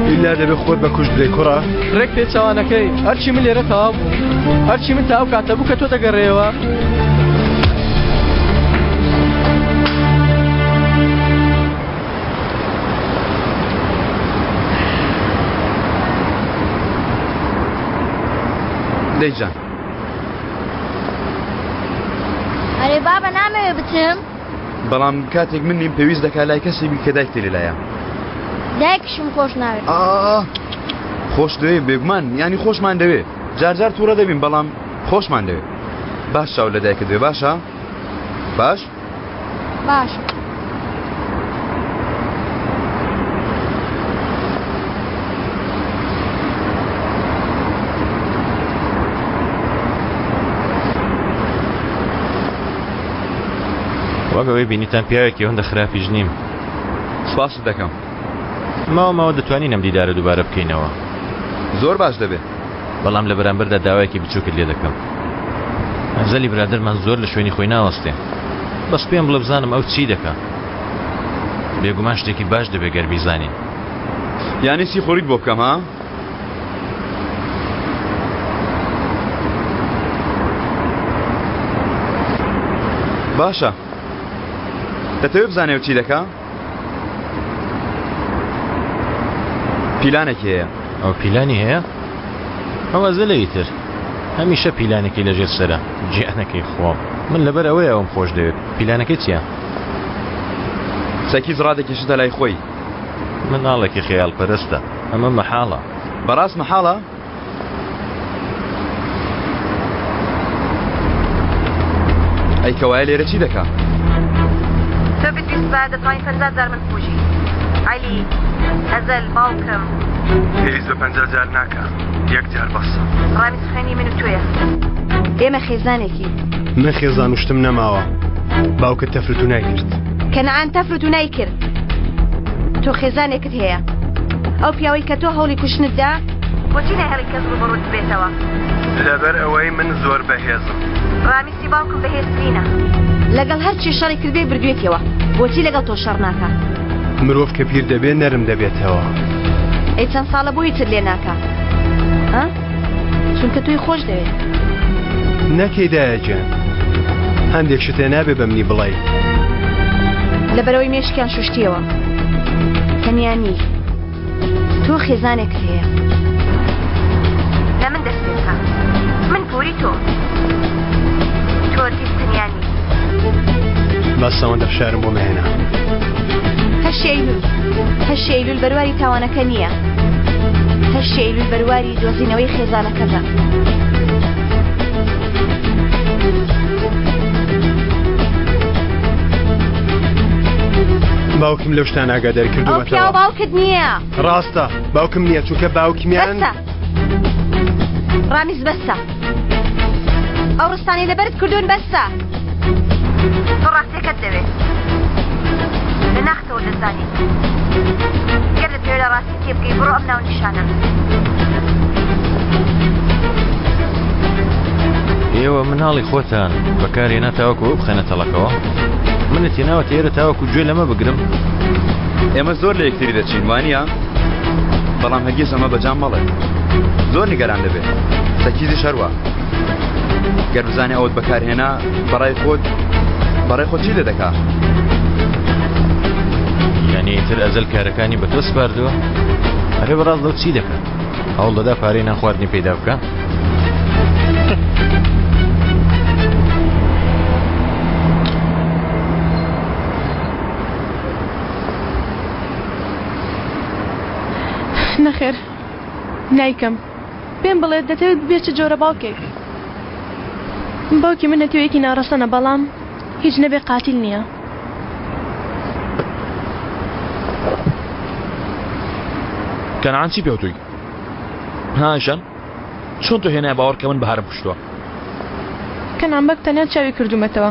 ئیلا دەبێ خۆت بە کوشت درێ کوڕە ڕێک پێچوانەکەی هەرچی من لێرە تەواو بوو هەرچی من تا ئەو کاتە بوو کە تۆ دەگەڕێەوە دەیجان ئەرێ بابە نامەوێ بچم بەڵام کاتێک من نیم پێویست دەکا لای کەسی بی کە دایکتری لایە دایکشم خۆش ناوێت خۆش دەوێ بێگومان ینی خۆشمان دەوێ جارجار تووڕە دەبین بەڵام خۆشمان دەوێ باش چاو لە دایکە دوێ باشە باش باش وەگەوەی بینیتان پیاوێکی هەندە خراپیش نیم سپاست دەکەم ماوە دەتوانین ئەم دیدارە دووبارە بکەینەوە زۆر باش دەبێت بەڵام لە بەرامبەردا داوایەکی بچووکت لێ دەکەم ئەزەلی برادرمان زۆر لە شوێنی خۆی ناوەستێ بەس پێم بڵێ بزانم ئەو چی دەکا بێگومان شتێکی باش دەبێ گەر بیزانین یانی سی خۆریت بۆ بکەم ها باشە دەتەوێت بزانێ چی دەکا پیلانێکی هەیە ئەو پیلانی هەیە ئەوە زەلەوی تر هەمیشە پیلانێکی لەژێر سەرە گیانەکەی خۆم من لەبەر ئەوەیە ئەوم خۆش دەوێت پیلانەکە چییە؟ سەکیز ڕادێکیشتە لای خۆی مناڵێکی خەیاڵ پەرستە ئەمە مەحاڵە بەڕاست مەحاڵە؟ ئەی کەوایە لێرە چی دەکا؟ تۆ بتویست بە دەتوانین 50,000 من بکوژی عەلی ئەزەل باوکم پێویست بە 50,000 ناکە یەک جار بەسە ڕامیز خوێنی من و تۆیە ئێمە خێزانێکی من خێزان و شتم نەماوە باوکت تەفرەت و نایکرد کەنەعان تەفرەت و نایکرد تۆ خێزانێکت هەیە ئەو پیاوەی کە تۆ هەوڵی کوشتنتدا بۆچی نەهێڵی کەس ڕوبەڕووت بێتەوە لەبەر ئەوەی من زۆر بەهێزم ڕامیزی باوکم بەهێزترینە لەگەڵ هەرچی شەڕی کردێ بردوێتەوە بۆچی لەگەڵ تۆ شەڕ ناکە مرۆڤ کە پیر دەبێت نەرم دەبێتەوە ئەی چەند ساڵە بۆی تر لێ ناکە چونکە توی خۆش دەوێت نەکەی دایەجان هەندێک شتێ نابێ بە منی بڵێ لەبەرەوەی مێشکیان شوشتیەوە تەنیانی تۆ خێزانێکت هەیە لە من دەست پێکە من پۆری تۆ دیست تەنیانی بەس ئەوەندە شارم بۆ مەهێنا هەشی ئەیلول بەرواری تاوانەکە نییە هەشی ئەیلول بەرواری دۆزینەوەی خێزانەکەتە باوکم لەو شتان ئاگاداری کردووەتەوە ئەو پیاوە باوکت نییە ڕاستە باوکم نییە چونکە باوکمیان بەسە ڕامیز بەسە ئەو ڕستانی لەبەرت کردوون بەسە تۆ ڕاستیەکەت دەوێت لە ناختەوە دەزانیت گەر دەتەوێت لە ڕاستی تێ بگەی بڕۆ ئەم ناو نیشانە ئێوە مناڵی خۆتان بەکارهێنا تاوەکو ئەو بخەنە تەڵەکەوە منت هێناوەتە ئێرە تاوەکو گوێ لەمە بگرم ئێمە زۆر لە یەکتری دەچین وانە بەڵام هەرگیز ئەمە بەجام مەڵێ زۆر نیگەران دەبێت سەکیزی شەروە گەر بزانێ ئەوت بەکارهێنا بەڕای خۆت چی دەدەکا یعنی تر ئەزەل کارەکانی بە تۆ سپاردووە ئەرێ بەڕاست لەو چی دەکەن هەوڵ دەدا پارەی ناخواردنی پەیدا بکە نەخێر نایکەم پێم بڵێ دەتەوێت ببێت چ جۆرە باوکێک باوکی من نەتەوەیەکی ناڕەسەنە بەڵام هیچ نەبێ قاتیل نییە کەنعان چی پێوتووی هاشان چۆن تۆ هێنای باوەڕ کە من بەهارم کوشتووە کەنان بەک تەنیا چاوی کردومەتەوە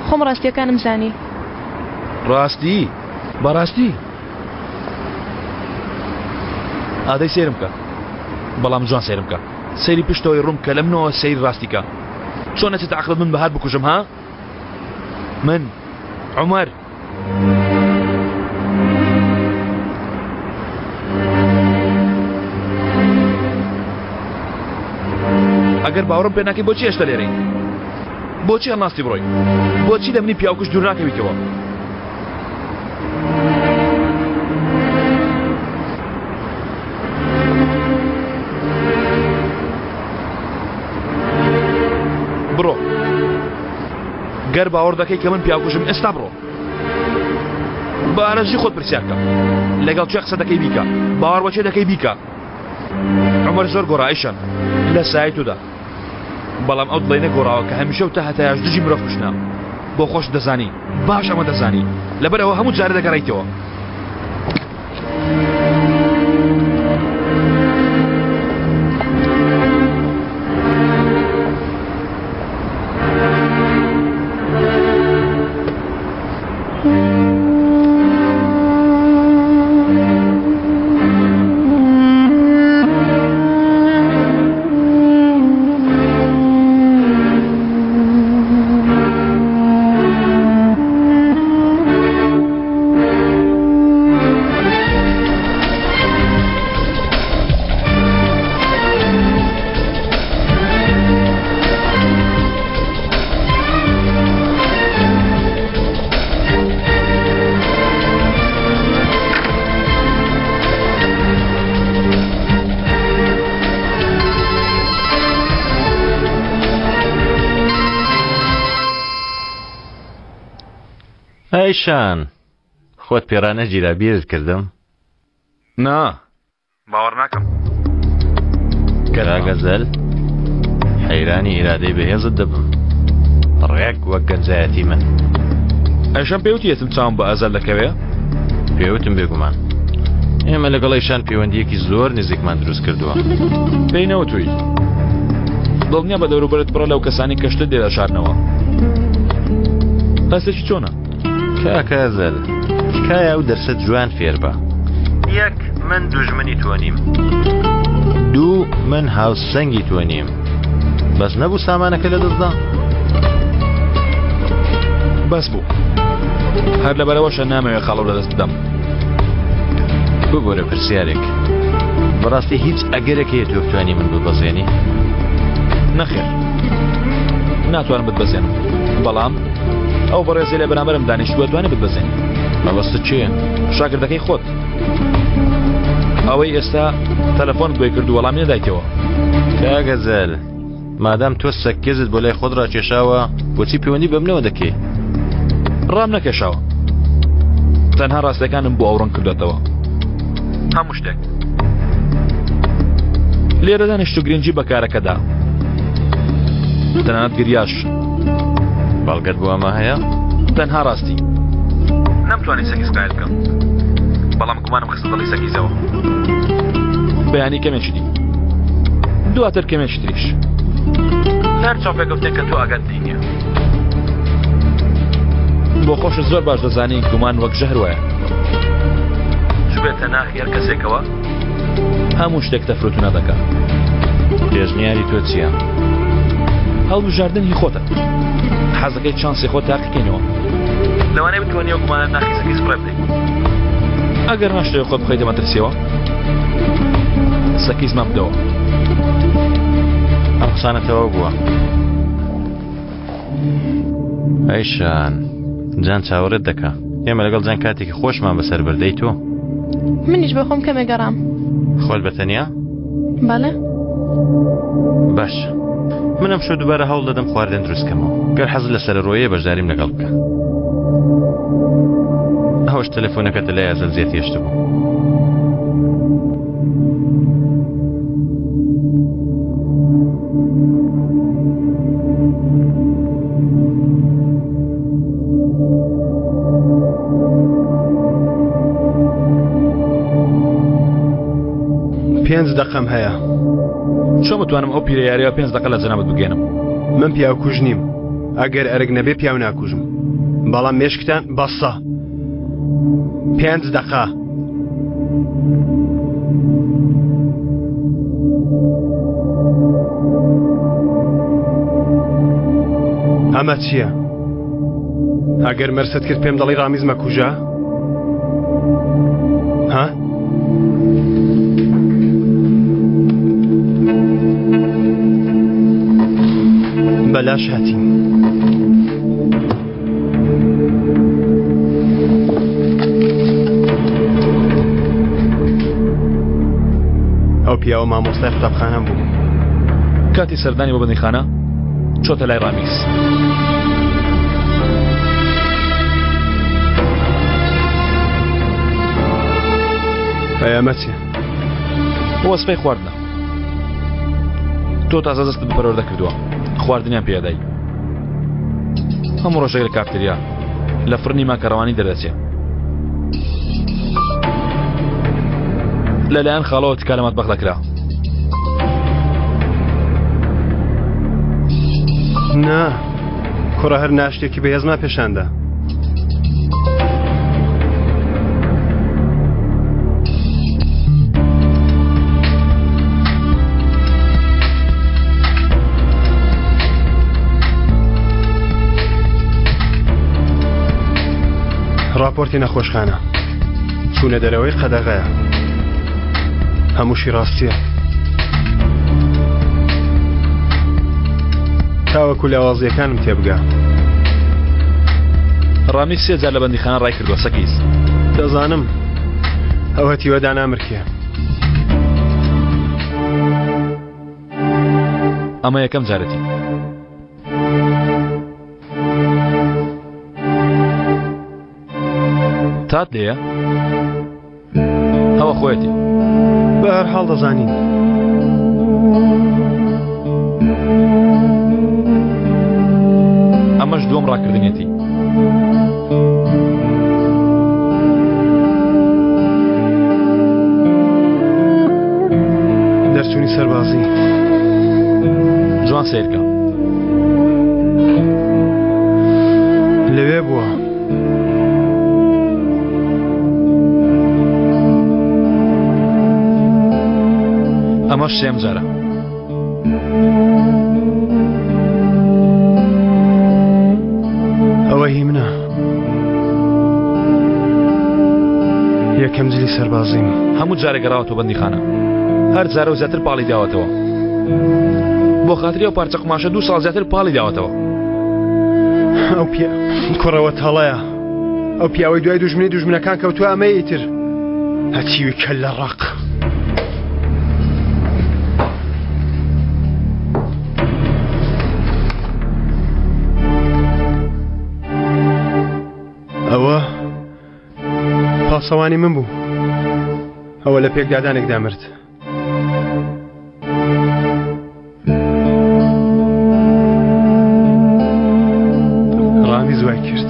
خۆم ڕاستیەکانم زانی ڕاستی بەڕاستی ئادەی سێرم کە بەڵام جوان سێرم کە سەیری پشتەوەی ڕووم کە لە منەوە سەیری ڕاستیکە چۆن نەچێت عەقڵت من بەهار بکوژم ها من عومەر ئەگەر باوەڕم پێ ناکەی بۆچی هێشتا لێرەی بۆچی هەڵناستی بڕۆی بۆچی لە منی پیاوکوش دوور ناکەویتەوە بڕۆ گەر باوەڕ دەکەی کە من پیاوکوشم ئێستا بڕۆ بە ئارەزی خۆت پرسیارکە لەگەڵ چێ قسە دەکەی بیکە باوەڕ بەچێ دەکەی بیکە عومەر زۆر گۆڕایشان لە سایتودا بەڵام ئەو دڵی نەگۆڕاوە کە هەمیشە و تا هەتایش دژی مرۆڤ کوشتنا بۆ خۆش دەزانی باش ئەمە دەزانی لەبەرەوە هەموو جارە دەگەڕیتەوە ئەیشان خۆت پێرانە گیرا بیرت کردم نا باوەڕ ناکەم کەراگەزەل حەیرانی ئیرادەی بەهێزت دەبم ڕێک وەک گەنجایەتی من ئەشان پێوتیەتم چاوم بە ئازار دەکەوێ پێوتم بێگومان ئێمە لەگەڵ ئەیشان پەیوەندیەکی زۆر نزیکمان دروست کردووە پێی نەوتووی دڵنیا بە دەوروبەرت بڕە لەو کەسانی کەشتت دێ شارنەوە هەستێکی چۆنە کاکەزەل تکایە ئەو دەرسە جوان فێر بە یەک من دوژمنی تۆ نیم دوو من هاوسەنگی تۆ نیم بەس نەبوو سامانەکە لە دەستدا بەس بوو هەر لەبەرەوەشە نامەوێت خاڵەو لە دەست بدەم ببوورە پرسیارێک بەڕاستی هیچ ئەگەرێک هەیە تۆ بتوانی من ببەزێنی نەخێر ناتوانم بتبەزێنم بەڵام ئەو بەڕێزی لە بەرامبەرم دانیشتووە دوانێ بتبەزێن مەبەستت چییە؟ شاگردەکەی خۆت ئەوەی ئێستا تەلەفۆنت بۆی کرد و وەڵامی نەدایتەوە کاگەزەل مادام تۆ سەکێزت بۆ لای خۆت ڕاکێشاوە بۆچی پەیوەندی بەمنەوە دەکەی ڕام نەکێشاوە تەنها ڕاستیەکانم بۆ ئەوڕۆن کردوێتەوە هەموو شتێک لێرە دانیشت و گرنگی بە کارەکەدا تەنانەت گریاش بەڵگەت بۆ ئەمە هەیە؟ تەنها ڕاستی نەمتوانی سەکیز قایل بکەم بەڵام گومانم خستە دڵی سەکیزەوە بەیانی کەمێکی دی دواتر کەمێکی تریش هەر چاوپێکەوتێک کە تۆ ئاگات دینیە بۆ خۆشت زۆر باش دەزانی گومان وەک ژەهر وایە بێتە ناخی هەر کەسێکەوە هەموو شتێک تەفروتو نەدەکات پێشنیاری تۆ چییە؟ هەڵبژاردننی خۆتە حەزەکەی چانسی خۆت تاقیکەینەوە لەوانەیە بتوانیەوە گومانە ناخی سەکیز بڕێ بدەیت ئەگەر ناشتەوە خۆت بخەیتە مەترسیەوە سەکیزمان بدەوە ئەم قسانە تەواو بووە ئەیشان جان چاوەڕێت دەکا ئێمە لەگەڵ جان کاتێکی خۆشمان بەسەر بردەی تۆ منیش بە خۆم کەمێ گەڕام خۆت بەتەنیا؟ بەڵێ باش منم شو دووبارە هەوڵ دەدەم خواردن دروستکەمەوە گەر حەز لە سەرڕۆیە بەشداریم لەگەڵ بکە ئەوەش تەلەفۆنەکەتە لای ئازەل زیێت هێشت بوو 5 دقەم هەیە. چۆن بتوانم ئەو پیرەیاریە 5 دقە لە جەنابەت بگەێنم؟ من پیاو کوژ نیم. ئەگەر ئەرگ نەبێ پیاو ناکوژم. بەڵام مێشکتان بەسە. 5 دقە. ئەمە چییە؟ ئەگەر مەرسەت کرد پێم دەڵی ڕامیز مەکوژە؟ ها؟ بەلاش هاتین. ئەو پیاوە مامۆستای قوتابخانەم بوو. کاتی سەردانی بۆ بەندیخانە چۆتە لای ڕامیز. ئەمە چییە؟ وەسفەی خواردنە. تۆ تازە دەستت بەپەروەردە کردووە، خواردنیان پێدای. هەموو ڕۆژێک لە کافتێریا لە فڕنی ماکەڕەوانی دەردەچێ. لەلایەن خاڵەوە تکا لە مەتبەخ دەکرا. نا، کوڕە هەر ناشتێکی بەهێزما پێشاندا. راپۆرتی نەخۆشخانە چوونە دەرەوەی قەدەغەیە. هەمووشی ڕاستیە. تاوەکو لاوازیەکانم تێبگا. ڕامیز 3 جار لە بەندیخانە ڕای کردووە سەکیز. دەزانم ئەو هەتیوەدا نامرکێ. ئەمە یەکەم جارەتی. تات لێیە؟ ئەوە خۆیەتی. بە هەر حاڵ دەزانین. ئەمەش دووەم ڕاکردنێتی. دەرچوونی سەربازی. جوان سیرکە. لەوێ بووە. ئەمەش 3ەم جارە. ئەوە هی منە. یەکەم جلی سەربازیم. هەموو جارێک گەڕاوەتەوە بەندیخانە. هەر جارە و زیاتر پاڵی داوەتەوە. بۆ خاتری ئەو پارچە قماشە 2 ساڵ زیاتر پاڵی داوەتەوە. ئەو کوڕەوە تەڵەیە. ئەو پیاوەی دوای دوژمنەکان کەوتووە ئەمەی ئیتر. هەچیوی کەل لە ڕق. ئەوە پاسەوانی من بوو. ئەوە لە پێکدادانێکدا مرد. ڕامیز وای کرد.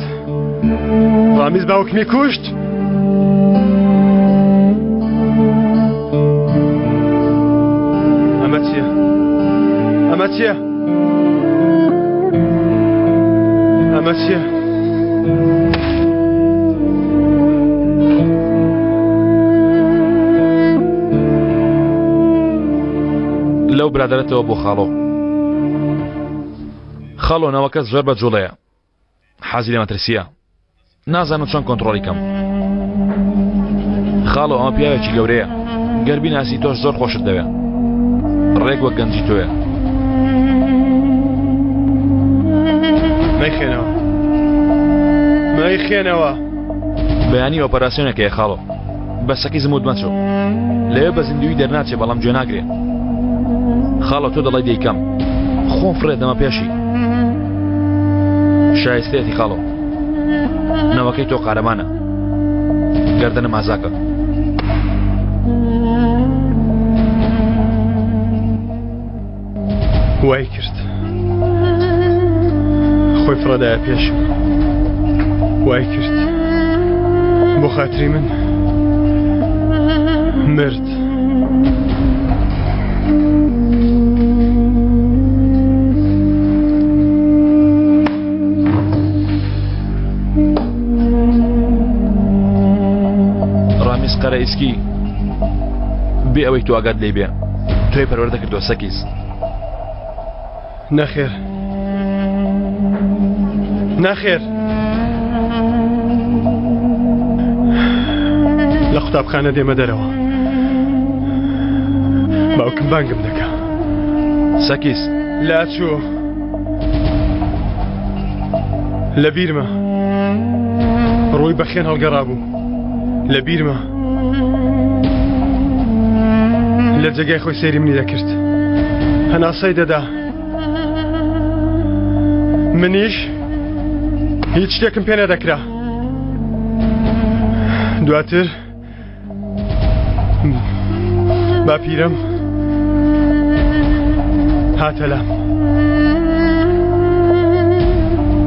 ڕامیز باوکمی کوشت. ئەمە چییە؟ ئەمە چییە؟ ئەمە چییە؟ لەو برادەرێتەوە بۆ خاڵۆ. خاڵۆنەوەکە زۆر بە جوڵەیە. حەزی لە مەترسیە. نازانم چۆن کۆنتڕۆڵی کەم. خاڵۆ ئەمە پیاوێکی گەورەیە. گەربی ناسی تۆش زۆر خۆشت دەوێت. ڕێک وەک گەنجی تۆیە. مەیخێنەوە. مەیخێنەوە. بەیانی ئۆپەراسیۆنێکەیە خاڵۆ. بەسەکی زموت مەچۆ. لەوێ بە زیندوی دەرناچێ بەڵام گوێ ناگرێ. خاڵە تۆ دەڵی دەیکەم. خۆم فرێ دەمە پێشی. شایستەیەتی خاڵۆ. نەوەکەی تۆ قارەمانە. گەردەنم ئازاکە. وای کرد. خۆی فرەدایە پێشم. وای کرد. بۆ خاتری من مرد. بێ ئەوەی تۆ ئاگات لێ بێ تۆی پەروەردە کردووە سەکیز. نەخێر نەخێر لە قوتابخانە دێمە دەرەوە باوکم بانگم دەکا. سەکیز لا چوو لە بیرمە ڕووی بەخێن هەڵگەڕا بوو لە بیرمە لە جێگای خۆی سەیری منی دەکرد هەناسەی دەدا منیش هیچ شتێکم پێ نەدەکرا. دواتر باپیرم هاتە لام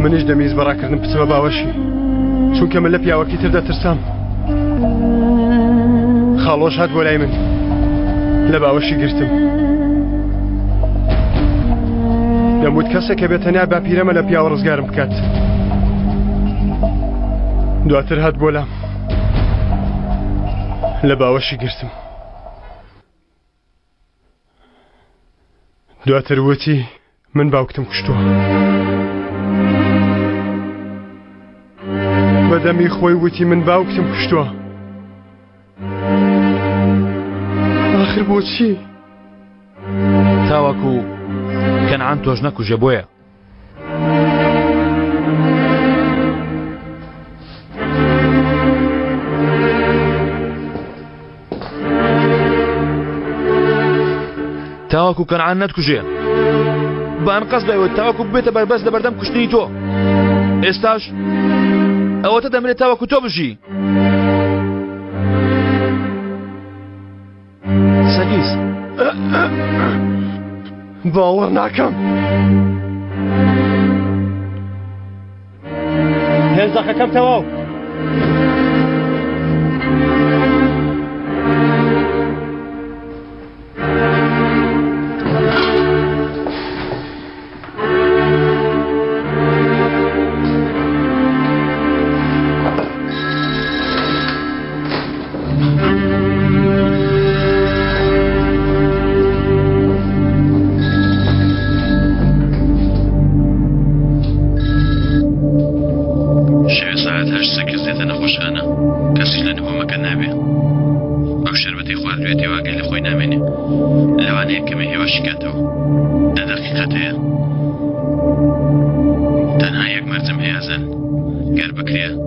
منیش دەمیز بەڕاکردن بچمە باوەشی چونکە من لە پیاوەکی تر دەترسام. خاڵۆش هات بۆ لای من لە باوەشی گرتم دەموت کەسێک کە بێتەنیا باپیرەمە لە پیاوە ڕزگارم بکات. دواتر هات بۆ لام لە باوەشی گرتم. دواتر وتی من باوکتم کوشتووە. بەدەمی خۆی وتی من باوکتم کوشتووە. آخر بۆچی؟ تاوەکو کەنعان تۆش نەکوژە بۆیە. تاوەکو کەنعان نەتکوژێ بان قەس دەیەوە تاوەکو بێتە بەربەست لە بەردەم کوشتنی تۆ. ئێستاش ئەوەتە دەمرێت تاوەکو تۆ بژی. سەگیز باوەڕ ناکەم. هێزەخەکەم تەواو. تەنها یەک مەرجم هەیە زەن گەر بکرێ